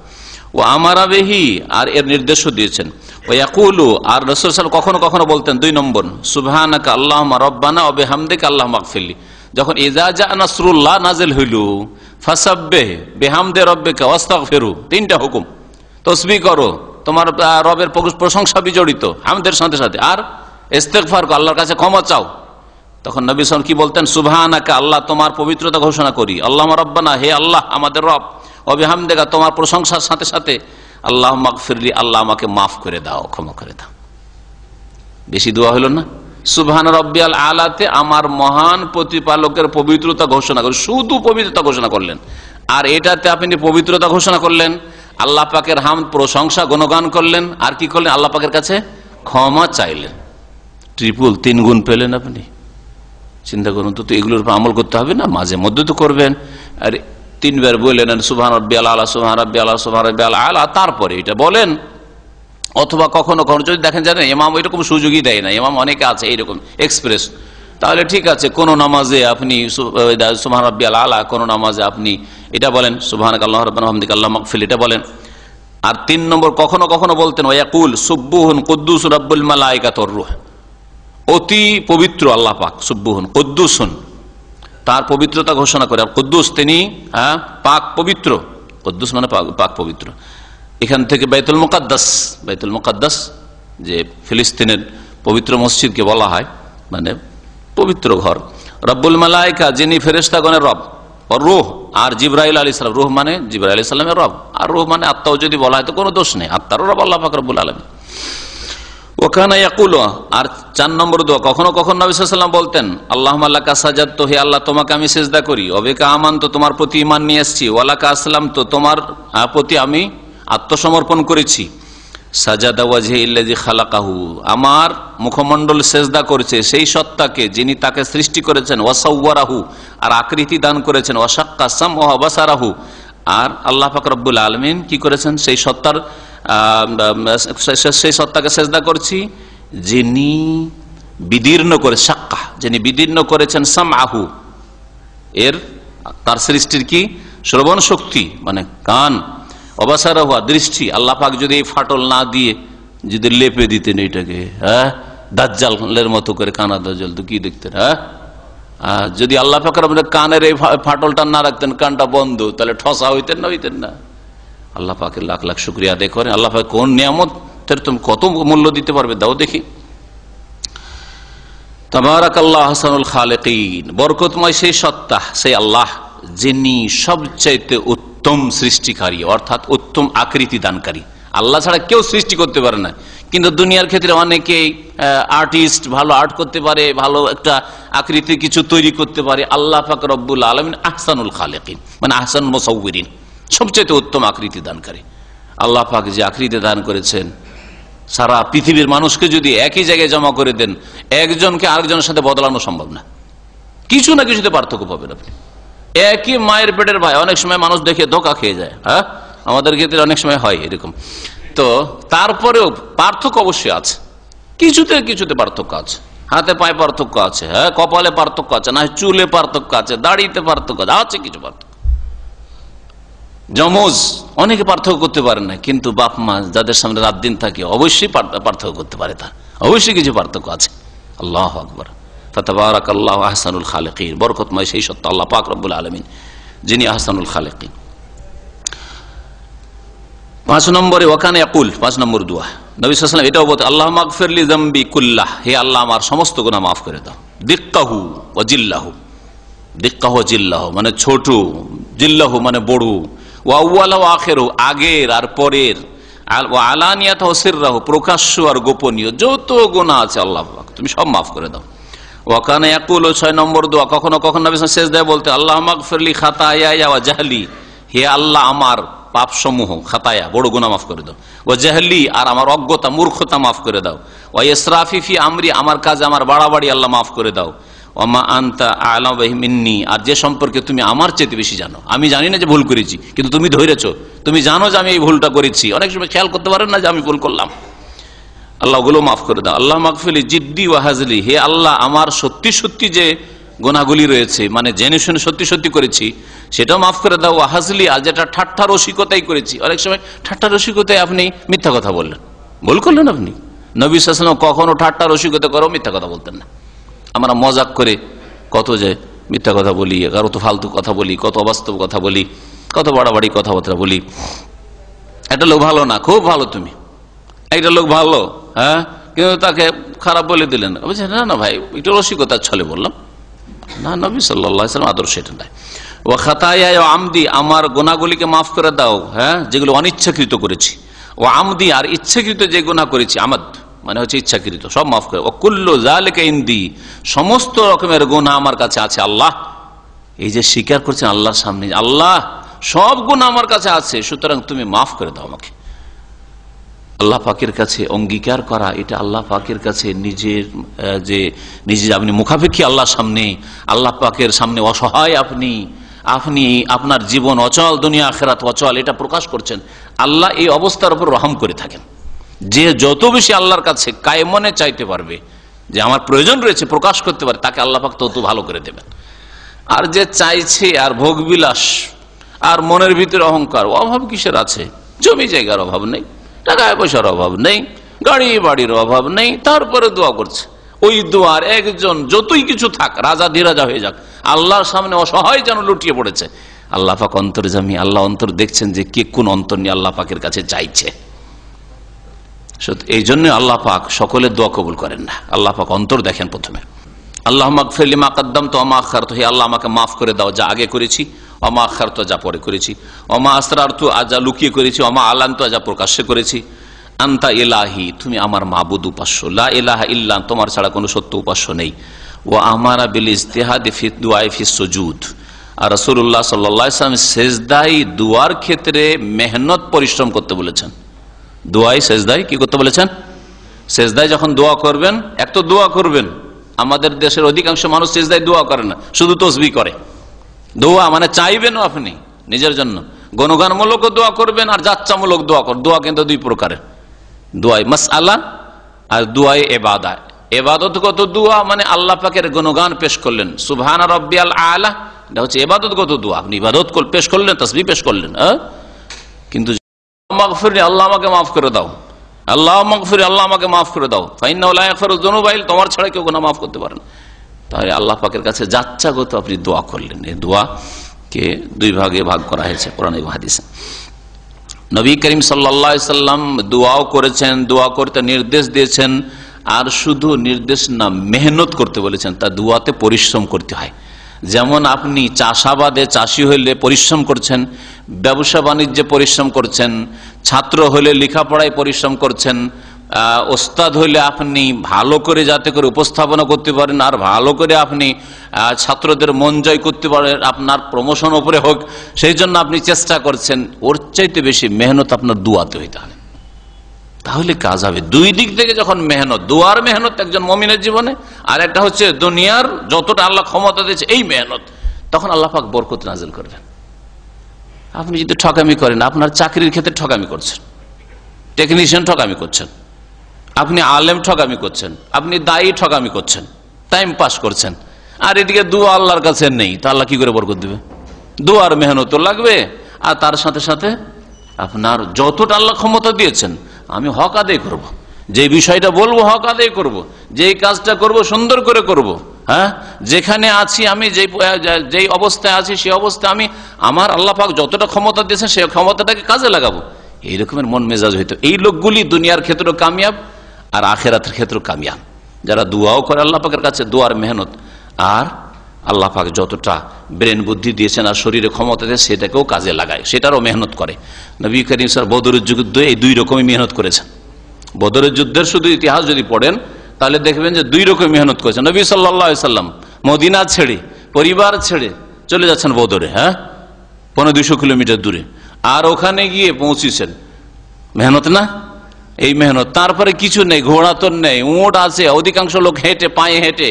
ও আমারা বিহি, আর এর নির্দেশও দিয়েছেন। ও ইয়াকুলু, আর রাসূল সাল্লাল্লাহু আলাইহি ওয়াসাল্লাম কখনো কখনো বলতেন 2 নম্বর সুবহানাকা আল্লাহুম্মা রাব্বানা ওয়া বিহামদিকা আল্লাহুম্মা ইগফিরলি, যখন ইজা জা নাসরুল্লাহ নাযিল হইল ফাসাব্বিহ বিহামদি রাব্বিকা ওয়াস্তাগফিরু, 3টা হুকুম, তাসবিহ করো, তোমার রবের প্রশংসা বিজড়িত হামদের সাথে সাথে, আর ইস্তেগফার করো, আল্লাহর কাছে ক্ষমা চাও। তখন নবী সাল্লাল্লাহু আলাইহি ওয়াসাল্লাম কি বলতেন, সুবহানাকা আল্লাহ তোমার পবিত্রতা ঘোষণা করি, আল্লাহুম্মা রাব্বানা হে আল্লাহ আমাদের রব, ওয়া বিহামদিকা তোমার প্রশংসার সাথে সাথে আল্লাহুম্মা ইগফিরলি আল্লাহ আমাকে মাফ করে দাও, ক্ষমা করে দাও। বেশি দোয়া হলো না? সুবহান রাব্বিয়াল আলাতে আমার মহান প্রতিপালকের পবিত্রতা ঘোষণা করে, শুধু পবিত্রতা ঘোষণা করলেন, আর এটাতে আপনি পবিত্রতা ঘোষণা করলেন, আল্লাহ পাকের হামদ প্রশংসা গুণগান করলেন, আর কি করলেন, আল্লাহ পাকের কাছে ক্ষমা চাইলেন। ট্রিপল 3 গুণ পেলেন আপনি। চিন্তা করুন তো, এগুলোর উপর আমল করতে হবে না, মাঝে মধ্যে তো করবেন। আর 3 বার বললেন সুবহান রাব্বিয়াল আলা, সুবহান রাব্বিয়াল আলা, সুবহান রাব্বিয়াল আলা, তারপরে এটা বলেন। অথবা কখনো কখনো যদি দেখেন জানেন ইমাম এরকম সুযোগই দেয় না, ইমাম অনেকে আছে এইরকম এক্সপ্রেস, তাহলে ঠিক আছে কোন নামাজে আপনি সুবহান রাব্বিয়াল আলা, কোন নামাজে আপনি এটা বলেন সুবহানাকা আল্লাহুম্মা রাব্বানা ওয়া বিহামদিকা আল্লাহুম্মা ইগফির, এটা বলেন। আর 3 নম্বর কখনো কখনো বলতেন ওয়াকুল সুবহুন কুদ্দুস রাব্বুল মালায়েকাতি ওয়ার রূহ, অতি পবিত্র আল্লাহ পাক, সুবহুন কুদ্দুসুন তার পবিত্রতা ঘোষণা করে, আর কুদ্দুস তিনি পাক পবিত্র, কুদ্দুস মানে পাক পবিত্র। এখান থেকে বাইতুল মুকাদ্দাস যে ফিলিস্তিনের পবিত্র মসজিদকে বলা হয়, মানে পবিত্র ঘর। রব্বুল মালায়েকা যিনি ফেরেশতাগণের রব, আর রূহ আর জিবরাইল আলাইহিস সালাম, রূহ মানে জিবরাইল আলাইহিস সালামের রব, আর রূহ মানে আত্মাও যদি বলা হয় তো কোনো দোষ নেই, আত্মারও রব আল্লাহ পাক রব্বুল আলামিন। ওয়াকানা ইয়াকুলু, আর 4 নম্বর দোয়া কখনো কখনো নবী সাল্লাল্লাহু আলাইহি ওয়াসাল্লাম বলতেন আল্লাহুম্মা লাকা সাজাদতু, হে আল্লাহ তোমাকে আমি সিজদা করি, ওয়া বিকা আমানতু তোমার প্রতি ঈমান নিয়ে এসেছি, ওয়া লাকা আসলামতু তোমার প্রতি আমি আত্মসমর্পণ করেছি, সাজাদা ওয়াজহিল্লাযী খালাকাহু আমার মুখমণ্ডল সিজদা করেছে সেই সত্তাকে যিনি তাকে সৃষ্টি করেছেন, ওয়া সাওয়ারাহু আর আকৃতি দান করেছেন, ওয়া শাক্কা সামহু ওয়া বাসারাহু আর আল্লাহ পাক রব্বুল আলামিন কি করেছেন, সেই সত্তাকে সিজদা করছি যিনি বিদীর্ণ করে, শাক্কা যিনি বিদীর্ণ করেছেন সামআহু এর তার সৃষ্টির কি শ্রবণ শক্তি মানে কান, অবাসারা হওয়া দৃষ্টি, আল্লাহ পাক যদি এই ফাটল না দিয়ে যদি লেপে দিতেন এইটাকে, হ্যাঁ, দাজ্জালের মতো করে কানা দাজ্জাল, তো কি দেখতেন? হ্যাঁ, যদি আল্লাহ পাক আমাদের কানের এই ফাটলটা না রাখতেন, কানটা বন্ধ, তাহলে ঠসা হইতেন না, হইতেন না। আল্লাহ পাকের লাখ লাখ শুকরিয়া আদায় করেন। আল্লাহ পাক কোন নিয়ামতের তুমি কত মূল্য দিতে পারবে, দাও দেখি। তাবারাকাল্লাহ আহসানুল খালিকিন, বরকতময় সেই সত্তা, সেই আল্লাহ যিনি সবচাইতে উত্তম সৃষ্টিকারী, অর্থাৎ উত্তম আকৃতি দানকারী। আল্লাহ ছাড়া কেউ সৃষ্টি করতে পারে না, কিন্তু দুনিয়ার ক্ষেত্রে অনেকেই আর্টিস্ট, ভালো আর্ট করতে পারে, ভালো একটা আকৃতি কিছু তৈরি করতে পারে। আল্লাহ পাক রব্বুল আলামিন আহসানুল খালিকিন মানে আহসানুল মুসাউবিরিন, সবচাইতে উত্তম আকৃতি দানকারী। আল্লাহ পাক যে আকৃতি দান করেছেন, সারা পৃথিবীর মানুষকে যদি একই জায়গায় জমা করে দেন, একজনকে আরেকজনের সাথে বদলানো সম্ভব না। কিছু না কিছুতে পার্থক্য পাবেন আপনি। একই মায়ের পেটের ভাই, অনেক সময় মানুষ দেখে ধোকা খেয়ে যায়, হ্যাঁ, আমাদের ক্ষেত্রে অনেক সময় হয় এরকম। তো তারপরেও পার্থক্য অবশ্যই আছে, কিছুতে কিছুতে পার্থক্য আছে, হাতে পায়ে পার্থক্য আছে, হ্যাঁ, কপালে পার্থক্য আছে, না চুলে পার্থক্য আছে, দাড়িতে পার্থক্য আছে, কিছু পার্থক্য। যমজ অনেকে পার্থক্য করতে পারে না, কিন্তু বাপ মা যাদের সামনে রাত দিন থাকে অবশ্যই পার্থক্য করতে পারে, তার অবশ্যই কিছু পার্থক্য আছে। আল্লাহু আকবার, ফাতাবারাকাল্লাহু আহসানুল খালিকিন, বরকতময় সেই সত্তা আল্লাহ পাক রব্বুল আলামিন যিনি আহসানুল খালিকিন। 5 নম্বরে ওয়াকানা ইয়াকুল, 5 নম্বর দোয়া, নবী সাল্লাল্লাহু আলাইহি ওয়াসাল্লাম এটাও বলতেন, আল্লাহুম্মা আগফিরলি যামবি কুল্লাহ, হে আল্লাহ আমার সমস্ত গুনাহ মাফ করে দাও। দিক্কাহু ওয়া জিল্লাহু, দিক্কাহু জিল্লাহু মানে ছোট, জিল্লাহু মানে বড়, ওয়া আউয়ালু ওয়া আখিরু আগের আর পরের, ওয়া আলানিয়াতু সিররাহু প্রকাশ্য আর গোপনীয়, যত গুনাহ আছে আল্লাহ পাক তুমি সব মাফ করে দাও। ওয়াকানা ইয়াকুল, 6 নম্বর দোয়া, কখনো কখনো নবী সাল্লাল্লাহু আলাইহি ওয়াসাল্লাম সেজদায় বলতে, আল্লাহুম্মা আগফিরলি খাতায়া ওয়া জাহলি, হে আল্লাহ আমার পাপ সমূহ, খাতায়া বড় গুনাহ মাফ করে দাও, ও জাহলি আর আমার অজ্ঞতা মূর্খতা মাফ করে দাও, ও ইসরাফি ফি আমরি আমার কাজে আমার বাড়াবাড়ি আল্লাহ মাফ করে দাও, ওমা আনতা আ'লামু বিহি মিন্নি আর যে সম্পর্কে তুমি আমার চেয়ে বেশি জানো। আমি জানি না যে ভুল করেছি, কিন্তু তুমি ধরেছো, তুমি জানো যে আমি এই ভুলটা করেছি। অনেক সময় খেয়াল করতে পারেন না যে আমি ভুল করলাম, আল্লাহ ওগুলো মাফ করে দাও। আল্লাহ মাগফিরলি জিদ্দি ওয়া হাজলি, হে আল্লাহ আমার সত্যি সত্যি যে গুনাহগুলি রয়েছে, মানে জেনে শুনে সত্যি সত্যি করেছি, সেটাও মাফ করে দাও। ওয়া হাজলি আর যেটা ঠাট্টা রসিকতাই করেছি, অনেক সময় ঠাট্টা রসিকতায় আপনি মিথ্যা কথা বললেন, ভুল করলেন আপনি। নবী সাল্লাল্লাহু আলাইহি ওয়াসাল্লাম কখনো ঠাট্টা রসিকতা করেও মিথ্যা কথা বলতেন না। আমরা মজাক করে কত যে মিথ্যা কথা বলি, কত ফালতু কথা বলি, কত অবাস্তব কথা বলি, কত বাড়াবাড়ি কথাবার্তা বলি। একটা লোক ভালো না, খুব ভালো তুমি, একটা লোক ভালো, হ্যাঁ, কিন্তু তাকে খারাপ বলে দিলেন, বলছেন না না ভাই একটু রসিকতার ছলে বললাম না। নবী সাল্লাল্লাহু আলাইহি ওয়াসাল্লাম আদর্শ এটা নাই। ওয়া খাতায়া ওয়া আমদি আমার গুনাহগুলিকে মাফ করে দাও, হ্যাঁ, যেগুলো অনিচ্ছাকৃত করেছি। ওয়া আমদি আর ইচ্ছাকৃত যে গুনাহ করেছি, আমাদ মানে হচ্ছে ইচ্ছাকৃত, সব মাফ করে। ও কুল্লু যালিকা ইনদি সমস্ত রকমের গুনাহ আমার কাছে আছে আল্লাহ। এই যে স্বীকার করছেন আল্লাহর সামনে, আল্লাহ সব গুনাহ আমার কাছে আছে, সুতরাং তুমি মাফ করে দাও আমাকে। আল্লাহ পাকের কাছে অঙ্গীকার করা, এটা আল্লাহ পাকের কাছে নিজের যে নিজে আপনি মুখাপেক্ষী আল্লাহর সামনে, আল্লাহ পাকের সামনে অসহায় আপনি আপনার জীবন অচল, দুনিয়া আখিরাত অচল, এটা প্রকাশ করছেন। আল্লাহ এই অবস্থার উপর রহম করে থাকেন। যে যত বেশি আল্লাহর কাছে কায়মনে চাইতে পারবে, যে আমার প্রয়োজন রয়েছে প্রকাশ করতে পারে, তাকে আল্লাহ পাক তত ভালো করে দেবেন। আর যে চাইছে আর ভোগবিলাস আর মনের ভিতরে অহংকার, অভাব কিসের আছে? জমি জায়গার অভাব নেই, টাকা পয়সার অভাব নেই, গাড়ি বাড়ির অভাব নেই, তারপরে দোয়া করছে। ওই দোয়ার একজন যতই কিছু থাক, রাজা ধীরাজা হয়ে যাক, আল্লাহর সামনে অসহায় যেন লুটিয়ে পড়েছে। আল্লাহ পাক অন্তর্যামী, আল্লাহ অন্তর দেখছেন যে কে কোন অন্তর নিয়ে আল্লাহ পাকের কাছে চাইছে। এই জন্য আল্লাহ পাক সকলের দোয়া কবুল করেন না, আল্লাহ পাক অন্তর দেখেন প্রথমে। আল্লাহ মাগফির লিমা কাদ্দামতু ওয়া মা আখারতু, হে আল্লাহ আমাকে মাফ করে দাও যা আগে করেছি, ওয়া মা আখারতু যা পরে করেছি, ওয়া মা আসরারতু আজ যা লুকিয়ে করেছি, ওয়া মা আলানতু যা প্রকাশ্যে করেছি। আনতা ইলাহি তুমি আমার মাবুদ উপাস্য, লা ইলাহা ইল্লা তোমার ছাড়া কোনো সত্য উপাস্য নেই। ওয়া আমারা বিল ইজতিহাদি ফি দুআই ফি সুজুদ, আর রাসূলুল্লাহ সাল্লাল্লাহু আলাইহি ওয়াসাল্লাম সেজদায় দুআর ক্ষেত্রে মেহনত পরিশ্রম করতে বলেছেন। দোয়াই সেজদায় কি করতে বলেছেন? সেজদায় যখন দোয়া করবেন, এক তো দোয়া করবেন, আমাদের দেশের অধিকাংশ মানুষ সেজদায় দোয়া করে না, শুধু তসবিহ করে। দোয়া মানে চাইবেনও আপনি নিজের জন্য, গুণগানমূলক দোয়া করবেন আর যাচ্ছামূলক দোয়া করবেন। দোয়া কিন্তু দুই প্রকারের, দোয়াই মাসআলা আর দোয়াই ইবাদত। ইবাদত কত দোয়া মানে আল্লাহ পাকের গুণগান পেশ করলেন, সুবহান রাব্বিয়াল আলা, এটা হচ্ছে ইবাদতগত দোয়া। আপনি ইবাদত পেশ করলেন, তাসবিহ পেশ করলেন, কিন্তু মাগফিরনি, আল্লাহ আমাকে মাফ করে দাও, আল্লাহ মাগফির, আল্লাহ আমাকে মাফ করে দাও, ফাইন্নাহু লা ইয়াগফিরুয যুনুবা ইল্লা, তোমার ছাড়া কেউ গুনাহ মাফ করতে পারে না। তাহলে আল্লাহ পাকের কাছে যাচ্ছাগত আপনি দোয়া করলেন। এই দোয়াকে দুই ভাগে ভাগ করা হয়েছে কোরআন এবং হাদিসে। নবী করিম সাল্লাল্লাহু আলাইহি সাল্লাম দোয়াও করেছেন, দোয়া করতে নির্দেশ দিয়েছেন, আর শুধু নির্দেশ না, মেহনত করতে বলেছেন। তা দোয়াতে পরিশ্রম করতে হয়। যেমন আপনি চাষাবাদে চাষি হইলে পরিশ্রম করছেন, ব্যবসা বাণিজ্যে পরিশ্রম করছেন, ছাত্র হলে লেখাপড়ায় পরিশ্রম করছেন, ওস্তাদ হইলে আপনি ভালো করে যাতে করে উপস্থাপনা করতে পারেন, আর ভালো করে আপনি ছাত্রদের মন জয় করতে পারেন, আপনার প্রমোশন উপরে হোক, সেই জন্য আপনি চেষ্টা করছেন। ওর চাইতে বেশি মেহনত আপনার দুয়াতে হইতে হবে, তাহলে কাজ হবে। দুই দিক থেকে যখন মেহনত, দুয়ার মেহনত একজন মুমিনের জীবনে, আর একটা হচ্ছে দুনিয়ার যতটা আল্লাহ ক্ষমতা দিয়েছে এই মেহনত, তখন আল্লাহ পাক বরকত নাজিল করবেন। আপনি যদি ঠকামি করেন, আপনার চাকরির ক্ষেত্রে ঠকামি করছেন, টেকনিশিয়ান ঠকামি করছেন, আপনি আলেম ঠকামি করছেন, আপনি দায়ী ঠকামি করছেন, টাইম পাস করছেন, আর এদিকে দোয়া আল্লাহর কাছে নেই, তা আল্লাহ কি করে বরকত দিবে? দোয়ার মেহনত লাগবে, আর তার সাথে সাথে আপনার যতটা আল্লাহ ক্ষমতা দিয়েছেন আমি হক আদায় করব, যে বিষয়টা বলবো হক আদায় করব, যেই কাজটা করব সুন্দর করে করব। হ্যাঁ, যেখানে আছি আমি, যেই অবস্থায় আছি সেই অবস্থায় আমি আমার আল্লাহ পাক যতটা ক্ষমতা দিয়েছেন সেই ক্ষমতাটাকে কাজে লাগাবো। এই রকমের মন মেজাজ হইতো। এই লোকগুলি দুনিয়ার ক্ষেত্রে কামিয়াব আর আখেরাতের ক্ষেত্রে কামিয়াব, যারা দুয়াও করে আল্লাহ পাকের কাছে, দোয়ার মেহনত, আর আল্লাহ পাক যতটা ব্রেন বুদ্ধি দিয়েছেন আর শরীরে ক্ষমতা দিয়ে সেটাকেও কাজে লাগায়, সেটারও মেহনত করে। নবী করিম সাল্লাল্লাহু আলাইহি ওয়াসাল্লাম বদরের যুদ্ধে এই দুই রকমই মেহনত করেছেন। বদরের যুদ্ধের শুধু ইতিহাস যদি পড়েন তাহলে দেখবেন যে দুই রকম মেহনত করেছেন। নবী সাল্লাল্লাহু আলাইহি ওয়াসাল্লাম মদিনা ছেড়ে, পরিবার ছেড়ে চলে যাচ্ছেন বদরে, 100-200 কিলোমিটার দূরে, আর ওখানে গিয়ে পৌঁছেছেন। মেহনত না? এই মেহনত। তারপরে কিছু নেই, ঘোড়া তো নেই, উট আছে, অধিকাংশ লোক হেঁটে, পায়ে হেঁটে,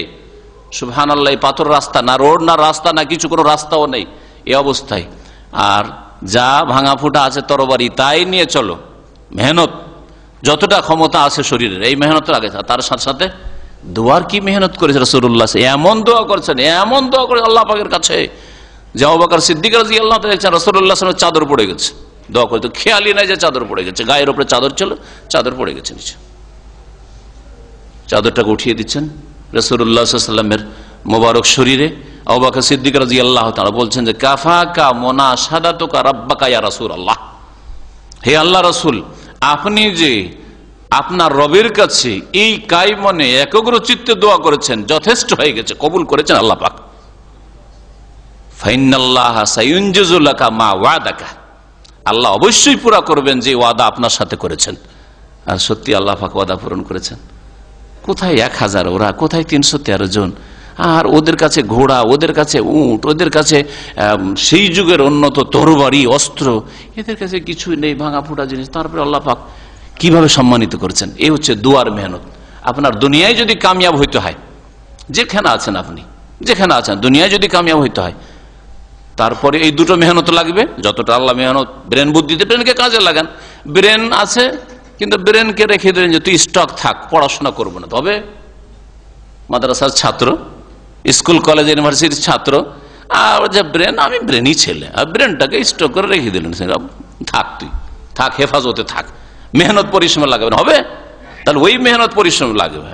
সুবহানাল্লাহ, পাথর রাস্তা, না রোড না রাস্তা না কিছু, কোনো রাস্তাও নেই এই অবস্থায়। আর যা ভাঙা ফুটা আছে তরবারি, তাই নিয়ে চলো। মেহনত, যতটা ক্ষমতা আছে শরীরের, এই মেহনত আগে। তার সাথে সাথে দোয়ার কি মেহনত করেছে রাসূলুল্লাহ, এমন দোয়া করেছেন, এমন দোয়া করে আল্লাহ পাকের কাছে, যে আবু বকর সিদ্দিক রাদিয়াল্লাহু তাআলা দেখছেন রাসূলুল্লাহ সাল্লাল্লাহু আলাইহি ওয়াসাল্লাম চাদর পড়ে গেছে, দোয়া করে, তো খেয়ালই নাই যে চাদর পড়ে গেছে, গায়ের উপরে চাদর ছিল, চাদর পড়ে গেছে নিচে, চাদরটাকে উঠিয়ে দিচ্ছেন রাসূলুল্লাহ সাল্লাল্লাহু আলাইহি ওয়াসাল্লামের মোবারক শরীরে। আবু বকর সিদ্দিক রাদিয়াল্লাহু তাআলা বলছেন যে কাফাকা মুনাশাদাতুকা রাব্বাকা ইয়া রাসূলুল্লাহ, হে আল্লাহ রাসূল, আপনি যে আপনার রবের কাছে এই কায়মনে একগ্র চিত্তে দোয়া করেছেন, যথেষ্ট হয়ে গেছে, কবুল করেছেন আল্লাহ পাক। ফাইনাল্লাহা সায়ুনজিজু লাকা মা ওয়াদাকা, আল্লাহ অবশ্যই পুরা করবেন যে ওয়াদা আপনার সাথে করেছেন। আর সত্যি আল্লাহ পাক ওয়াদা পূরণ করেছেন। কোথায় 1000, ওরা কোথায় 313 জন, আর ওদের কাছে ঘোড়া, ওদের কাছে উট, ওদের কাছে সেই যুগের উন্নত তরবারি, অস্ত্র, এদের কাছে কিছুই নেই, ভাঙা ফুটা জিনিস। তারপরে আল্লাহ পাক কিভাবে সম্মানিত করেছেন। এই হচ্ছে দুয়ার মেহনত। আপনার দুনিয়ায় যদি কামিয়াব হইতে হয়, যেখানে আছেন আপনি, যেখানে আছেন, দুনিয়ায় যদি কামিয়াব হইতে হয়, তারপরে এই দুটো মেহনত লাগবে। যতটা আল্লাহ মেহনত, ব্রেন বুদ্ধিতে, ব্রেনকে কাজে লাগান। ব্রেন আছে কিন্তু ব্রেনকে রেখে দিলেন যে তুই স্টক থাক, পড়াশোনা করবো না। তবে মাদ্রাসার ছাত্র, স্কুল কলেজ ইউনিভার্সিটির ছাত্র, আর যে ব্রেন, আমি ব্রেনই ছেলে, আর ব্রেনটাকে স্টক করে রেখে দিলেন, থাক, তুই থাক, হেফাজতে থাক, মেহনত পরিশ্রম লাগবে না, হবে? তাহলে ওই মেহনত পরিশ্রম লাগবে।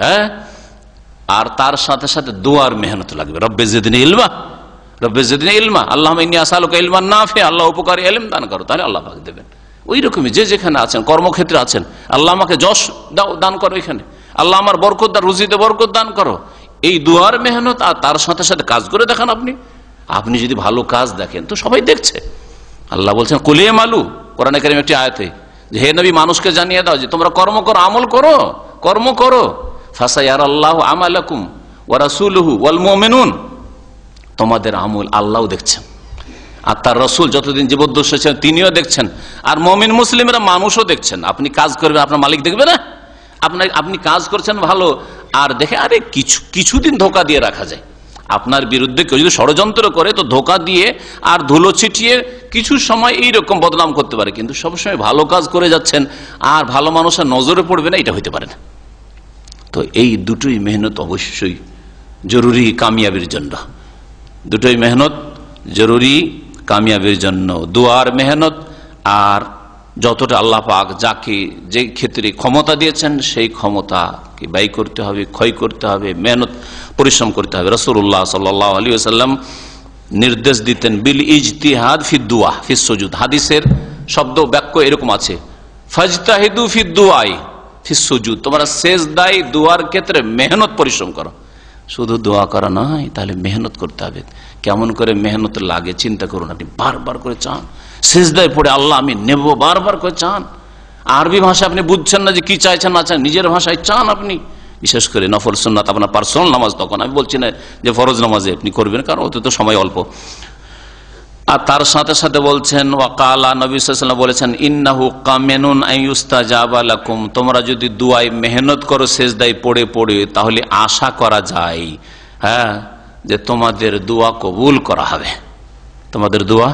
আর তার সাথে সাথে দোয়ার মেহনত লাগবে। রব্বে জিদনি ইলমা, রব্বে জিদনি ইলমা, আল্লাহুম্মা ইন্নী আসআলুকা ইলমান নাফিআ, আল্লাহ উপকারী ইলম দান করো, তাহলে আল্লাহ পাক দেবেন। ওই রকমই যে যেখানে আছেন, কর্মক্ষেত্রে আছেন, আল্লাহ আমাকে যশ দান করো, এখানে আল্লাহ আমার বরকত দান, রুজিতে বরকত দান করো। এই দুয়ার মেহনত, আর তার সাথে সাথে কাজ করে দেখান। আপনি যদি ভালো কাজ দেখেন তো সবাই দেখছে। আল্লাহ বলছেন কুল ইয়ামালু, কোরআনে কারীম একটি আয়াতে, যে হে নবী, মানুষকে জানিয়ে দাও যে তোমরা কর্ম করো, আমল করো, কর্ম করো। ফাসায়ারাল্লাহু আমালাকুম ওয়া রাসূলুহু ওয়াল মুমিনুন, তোমাদের আমল আল্লাহও দেখছেন, আর তার রসুল যতদিন জীবদ্দশা ছিলেন তিনিও দেখছেন, আর মুমিন মুসলিমরা মানুষও দেখছেন। আপনি কাজ করবেন, আপনার মালিক দেখবে না? আপনি কাজ করছেন ভালো, আর দেখে আরে কিছুদিন ধোকা দিয়ে রাখা যায়। আপনার বিরুদ্ধে কেউ যদি ষড়যন্ত্র করে তো ধোকা দিয়ে আর ধুলো ছিটিয়ে কিছু সময় এইরকম বদনাম করতে পারে, কিন্তু সবসময় ভালো কাজ করে যাচ্ছেন আর ভালো মানুষের নজরে পড়বে না, এটা হইতে পারে না। তো এই দুটোই মেহনত অবশ্যই জরুরি কামিয়াবির জন্য। দুটোই মেহনত জরুরি কামিয়াবির জন্য দুয়ার মেহনত। আর যতটা আল্লাহ পাক যাকে যে ক্ষেত্রে ক্ষমতা দিয়েছেন সেই ক্ষমতাকে ব্যয় করতে হবে, ক্ষয় করতে হবে, মেহনত পরিশ্রম করতে হবে। রাসূলুল্লাহ সাল্লাল্লাহু আলাইহি ওয়াসাল্লাম নির্দেশ দিতেন বিল ইজতিহাদ ফি দুআ ফি সুজুদ। হাদিসের শব্দ বাক্য এরকম আছে, ফাজতাহিদু ফি দুআই ফি সুজুদ, তোমরা সেজদায় দুয়ার ক্ষেত্রে মেহনত পরিশ্রম করো। শুধু দোয়া করা নয়, তাহলে মেহনত করতে হবে। কেমন করে মেহনত লাগে চিন্তা করুন। আপনি বারবার করে চান সেজদায় পড়ে আল্লাহ আমি নেব, বারবার করে চান। আরবি ভাষা আপনি বুঝছেন না যে কি চাইছেন না চান, নিজের ভাষায় চান আপনি। বিশেষ করে নফল সুন্নাত আপনার পার্সোনাল নামাজ, তখন আমি বলছি না যে ফরজ নামাজে আপনি করবেন, কারণ ওতে তো সময় অল্প। আর তার সাথে সাথে বলছেন ওয়াকালা, নবী সাল্লাল্লাহু আলাইহি ওয়াসাল্লাম বলেছেন ইন্নাহু কামিনুন আইয়ুস্তাজাবা লাকুম, তোমরা যদি দুআয় মেহনত করো সেজদায় পড়ে পড়ে, তাহলে আশা করা যায় যে তোমাদের দোয়া কবুল করা হবে, তোমাদের দোয়া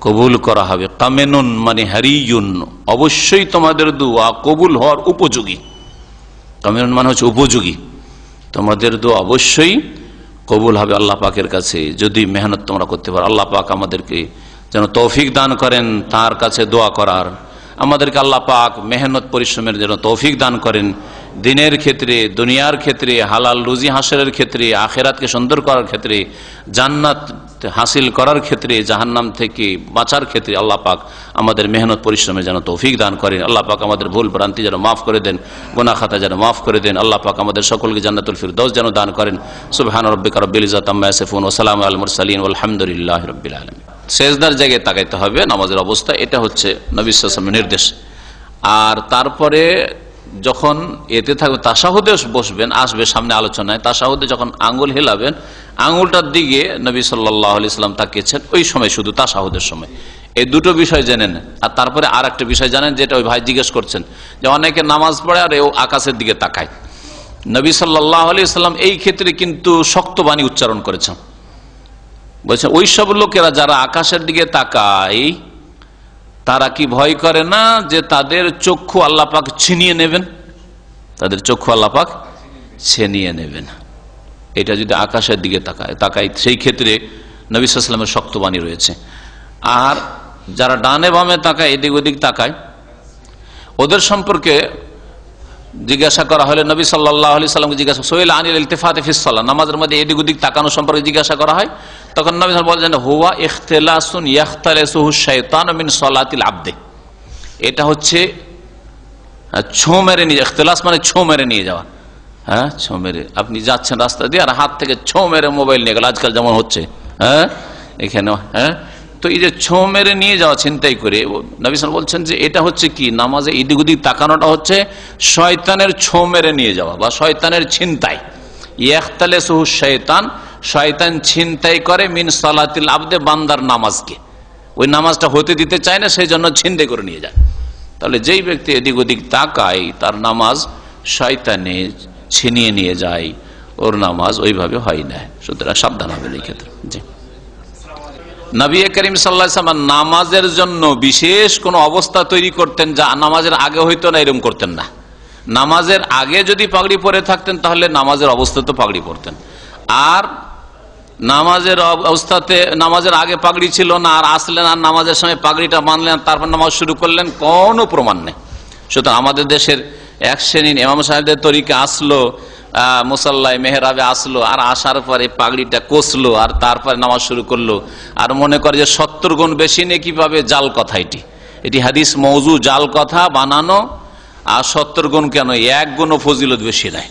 কবুল করা হবে। কামিনুন মানে হারিয়ুন, অবশ্যই তোমাদের দোয়া কবুল হওয়ার উপযোগী। কামিনুন মানে হচ্ছে উপযোগী, তোমাদের দোয়া অবশ্যই কবুল হবে আল্লাহ পাকের কাছে যদি মেহনত তোমরা করতে পারো। আল্লাহ পাক আমাদেরকে যেন তৌফিক দান করেন তার কাছে দোয়া করার। আমাদেরকে আল্লাহ পাক মেহনত পরিশ্রমের যেন তৌফিক দান করেন, দিনের ক্ষেত্রে, দুনিয়ার ক্ষেত্রে, হালাল রুজি হাসিলের ক্ষেত্রে, আখিরাতকে সুন্দর করার ক্ষেত্রে, জান্নাত হাসিল করার ক্ষেত্রে, জাহান্নাম থেকে বাঁচার ক্ষেত্রে আল্লাহ পাক আমাদের মেহনত পরিশ্রমে যেন তৌফিক দান করেন। আল্লাহ পাক আমাদের ভুল ভ্রান্তি যেন মাফ করে দেন, গুনাহ খাতা যেন মাফ করে দেন। আল্লাহ পাক আমাদের সকলকে জান্নাতুল ফিরদৌস যেন দান করেন। সুবহান রাব্বিকা রাব্বিল ইজ্জাতি আম্মা ইয়াসিফুন ওয়া সালামুন আলাল মুরসালিন ওয়ালহামদুলিল্লাহি রাব্বিল আলামিন। সেজদার জায়গায় তাকাইতে হবে নামাজের অবস্থা, এটা হচ্ছে নবী সাল্লাল্লাহু আলাইহি ওয়াসাল্লামের নির্দেশ। আর তারপরে যখন এতে থাকবে তাশাহুদে বসবেন, আসবে সামনে আলোচনায়, তাশাহুদে যখন আঙ্গুল হেলাবেন, আঙ্গুলটার দিকে নবী সাল্লাল্লাহু আলাইহি ওয়াসাল্লাম তাকিয়েছেন ওই সময়, শুধু তাশাহুদের সময়। এই দুটো বিষয় জেনে নেন। আর তারপরে আর একটা বিষয় জানেন, যেটা ওই ভাই জিজ্ঞেস করছেন যে অনেকে নামাজ পড়ে আর ও আকাশের দিকে তাকায়। নবী সাল্লাল্লাহু আলাইহি ওয়াসাল্লাম এই ক্ষেত্রে কিন্তু শক্ত বাণী উচ্চারণ করেছেন। বলছেন ওই সব লোকেরা যারা আকাশের দিকে তাকায় তারা কি ভয় করে না যে তাদের চক্ষু আল্লাহ পাক ছিনিয়ে নেবেন, তাদের চক্ষু আল্লাহ পাক ছিনিয়ে নেবেন। এটা যদি আকাশের দিকে তাকায় সেই ক্ষেত্রে নবী সাল্লাল্লাহু আলাইহি ওয়াসাল্লামের শক্ত বাণী রয়েছে। আর যারা ডানে বামে তাকায়, এদিক ওদিক তাকায়, ওদের সম্পর্কে জিজ্ঞাসা করা হলে নবী সাল্লাল্লাহু আলাইহি ওয়াসাল্লামকে জিজ্ঞাসা সুইল আনিল ইলতিফাতি ফিস সালাহ, নামাজের মধ্যে এদিক ওদিক তাকানো সম্পর্কে জিজ্ঞাসা করা হয়, তখন নবী সাল্লাল্লাহু আলাইহি ওয়াসাল্লাম বলেন হুয়া ইখতিলাসুন ইয়াখতালিসুহু শাইতানু মিন সালাতিল আবদি। এটা হচ্ছে ছোঁ মেরে নিয়ে, ইখতিলাস মানে ছোঁ মেরে নিয়ে যাওয়া। ছোঁ মেরে আপনি যাচ্ছেন রাস্তা দিয়ে আর হাত থেকে ছোঁ মেরে মোবাইল নিয়ে গেল, আজকাল যেমন হচ্ছে এখানে। তো এই যে ছোঁ মেরে নিয়ে যাওয়া ছিনতাই করে, নবী সাল্লাল্লাহু বলছেন যে এটা হচ্ছে কি, নামাজে এদিক ওদিক তাকানোটা হচ্ছে শয়তানের ছোঁ মেরে নিয়ে যাওয়া বা শয়তানের ছিনতাই। ইয়াখতালিসুহু শাইতান, শয়তান ছিনতাই করে মিন সালাতিল আবদে, বান্দার নামাজকে, ওই নামাজটা হতে দিতে চায় না, সেই জন্য ছিনতাই করে নিয়ে যায়। তাহলে যেই ব্যক্তি এদিক ওদিক তাকায় তার নামাজ শয়তানে ছিনিয়ে নিয়ে যায়, ওর নামাজ ওইভাবে হয় না। সুতরাং সাবধান হবেন এই ক্ষেত্রে। জি, নবী করিম সাল্লাল্লাহু আলাইহি ওয়াসাল্লাম নামাজের জন্য বিশেষ কোন অবস্থা তৈরি করতেন যা নামাজের আগে হইতো না, এরকম করতেন না। নামাজের আগে যদি পাগড়ি পরে থাকতেন তাহলে নামাজের অবস্থাতে পাগড়ি পরতেন, আর নামাজের অবস্থাতে নামাজের আগে পাগড়ি ছিল না আর আসলেন আর নামাজের সময় পাগড়িটা বাঁধলেন তারপর নামাজ শুরু করলেন, কোনো প্রমাণ নেই। সুতরাং আমাদের দেশের এক শ্রেণীর ইমাম সাহেবদের তরিকা আসলো, মুসাল্লায় মেহরাবে আসলো, আর আসার পরে পাগড়িটা কষলো আর তারপরে নামাজ শুরু করলো, আর মনে করে যে 70 গুণ বেশি নেকি পাবে। জাল কথা, এটি হাদিস মওযু, জাল কথা বানানো। আর 70 গুণ কেন, 1 গুণও ফজিলত বেশি নাই।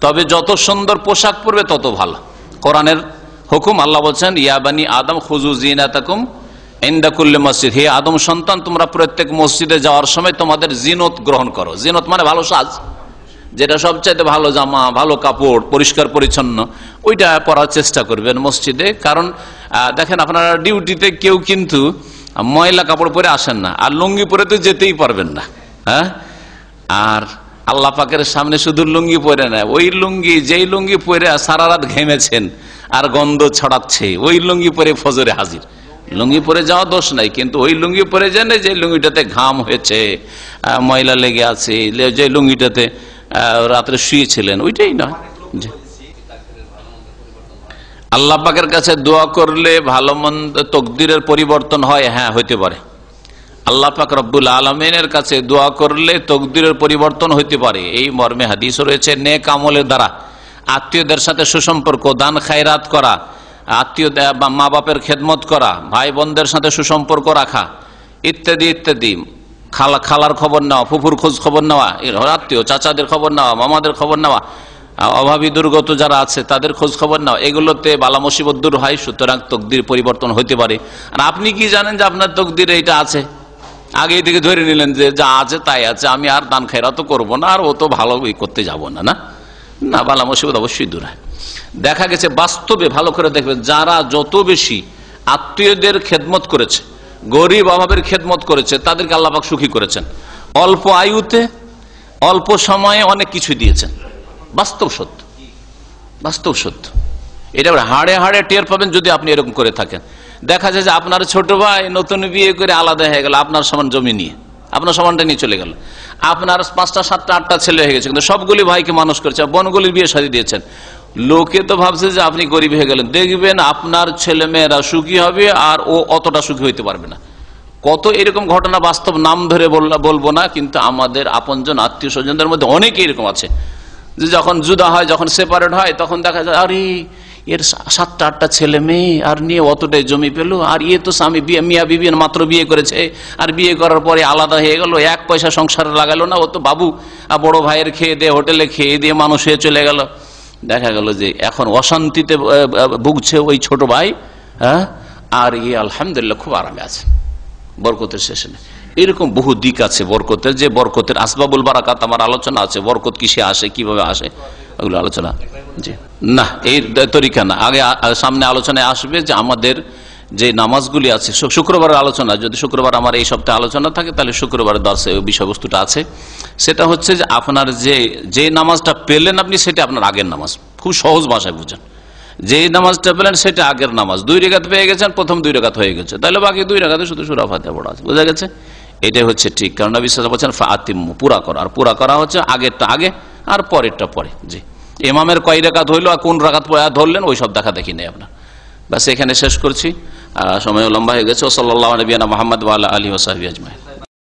তবে যত সুন্দর পোশাক পরবে তত ভালো। কোরআনের হুকুম, আল্লাহ বলছেন ইয়া বানি আদম খুযু যিনাতাকুম ইনদা কুল্লি মসজিদ, হে আদম সন্তান তোমরা প্রত্যেক মসজিদে যাওয়ার সময় তোমাদের জিনত গ্রহণ করো। জিনত মানে ভালো সাজ, যেটা সবচাইতে ভালো জামা, ভালো কাপড়, পরিষ্কার পরিচ্ছন্ন, ওইটা পরার চেষ্টা করবেন মসজিদে। কারণ দেখেন আপনারা ডিউটিতে কেউ কিন্তু ময়লা কাপড় পরে আসেন না, আর লুঙ্গি পরে তো যেতেই পারবেন না। আর আল্লাহ পাকের সামনে শুধু লুঙ্গি পরে না, ওই লুঙ্গি যেই লুঙ্গি পরে সারা রাত ঘেমেছেন আর গন্ধ ছড়াচ্ছে, ওই লুঙ্গি পরে ফজরে হাজির। লুঙ্গি পরে যাওয়া দোষ নাই, কিন্তু ওই লুঙ্গি পরে যান যে লুঙ্গিটাতে ঘাম হয়েছে, ময়লা লেগে আছে, যে লুঙ্গিটাতে রাত্রে শুয়েছিলেন, ওইটাই নয়। আল্লাহ পাকের কাছে দোয়া করলে ভালো মন্দ তকদিরের পরিবর্তন হয়, হ্যাঁ হইতে পারে। আল্লাহ পাক রব্বুল আলামিনের কাছে দোয়া করলে তকদিরের পরিবর্তন হইতে পারে, এই মর্মে হাদিস রয়েছে। নেক আমলের দ্বারা আত্মীয়দের সাথে সুসম্পর্ক, দান খায়রাত করা, আত্মীয় বা মা বাপের খেদমত করা, ভাই বোনদের সাথে সুসম্পর্ক রাখা, ইত্যাদি ইত্যাদি, খালার খবর নেওয়া, ফুফুর খোঁজ খবর নেওয়া, আত্মীয় চাচাদের খবর নেওয়া, মামাদের খবর নেওয়া, অভাবী দুর্গত যারা আছে তাদের খোঁজ খবর নেওয়া, এগুলোতে বালা মুসিবত দূর হয়। সুতরাং তকদির পরিবর্তন হইতে পারে। আর আপনি কি জানেন যে আপনার তকদিরে এটা আছে? আগে থেকে ধরে নিলেন যে যা আছে তাই আছে, আমি আর দান খায়রাত করবো না, আর ও তো ভালো করতে যাবো না। না, বালা মুসিবত অবশ্যই দূর হয়। দেখা গেছে বাস্তবে, ভালো করে দেখবেন, যারা যত বেশি আত্মীয়দের খেদমত করেছে, গরিব অভাবের খেদমত করেছে, তাদেরকে আল্লাহ পাক সুখী করেছেন। অল্প আয়ুতে অল্প সময়ে অনেক কিছু দিয়েছেন। বাস্তব সত্য, বাস্তব সত্য। এটা হাড়ে হাড়ে টের পাবেন যদি আপনি এরকম করে থাকেন। দেখা যায় যে আপনার ছোট ভাই নতুন বিয়ে করে আলাদা হয়ে গেল, আপনার সমান জমি নিয়ে, আপনার সমানটা নিয়ে চলে গেল। আপনার 5টা 7টা 8টা ছেলে হয়ে গেছে, কিন্তু সবগুলি ভাইকে মানুষ করেছে, বোনগুলির বিয়ে শাদী দিয়েছেন। লোকে তো ভাবছে যে আপনি গরিব হয়ে গেলেন। দেখবেন আপনার ছেলে মেয়েরা সুখী হবে, আর ও অতটা সুখী হইতে পারবে না। কত এরকম ঘটনা বাস্তব, নাম ধরে বলবো না, কিন্তু আমাদের আপনজন আত্মীয় স্বজনদের মধ্যে অনেকে এরকম আছে যে যখন জুদা হয়, যখন সেপারেট হয়, তখন দেখা যায় আরে এর 7টা 8টা ছেলে মেয়ে, আর নিয়ে অতটাই জমি পেল, আর ইয়ে তো স্বামী মিয়া বিবি মাত্র বিয়ে করেছে, আর বিয়ে করার পরে আলাদা হয়ে গেল, 1 পয়সা সংসারে লাগালো না, ও তো বাবু বড় ভাইয়ের খেয়ে দিয়ে, হোটেলে খেয়ে দিয়ে মানুষ হয়ে চলে গেল। দেখা গেল যে এখন অশান্তিতে ভুগছে ওই ছোট ভাই, হ্যাঁ, আর ইয়ে আলহামদুলিল্লাহ খুব আরামে আছে, বরকতের শেষে নেই। এরকম বহু দিক আছে বরকতের, যে বরকতের আসবাবুল বারাকাত আমার আলোচনা আছে, বরকত কিসে আসে, কিভাবে আসে, ওগুলো আলোচনা জি না, এই তরিকা না। আগে সামনে আলোচনায় আসবে যে আমাদের যে নামাজগুলি আছে, শুক্রবারের আলোচনা, যদি শুক্রবার আমার এই সপ্তাহে আলোচনা থাকে তাহলে শুক্রবারের দর্শে বিষয়বস্তুটা আছে। সেটা হচ্ছে যে আপনার যে নামাজটা পেলেন আপনি, সেটা আপনার আগের নামাজ, খুব সহজ ভাষায় বুঝেন। যে নামাজটা পেলেন সেটা আগের নামাজ, 2 রাকাত পেয়ে গেছেন, প্রথম 2 রাকাত হয়ে গেছে, তাহলে বাকি 2 রাকাতে শুধু সূরা ফাতিহা পড়া আছে, বোঝা গেছে? এটাই হচ্ছে ঠিক, কারণ নবী সাল্লাল্লাহু আলাইহি ওয়াসাল্লাম বলেছেন ফাতিম্মু, পুরা করা, আর পুরা করা হচ্ছে আগেরটা আগে আর পরেরটা পরে। জি, ইমামের কয় রাকাত হইলো আর কোন রাকাত ধরলেন ওই সব দেখা দেখি নেই আপনার। বাস এখানে শেষ করছি, সময় লম্বা হয়ে গেছে। সাল্লাল্লাহু আলাইহি ওয়া সাল্লাম মুহাম্মদ ওয়া আলা আলিহি ওয়া সাহবিহি আজমাইন।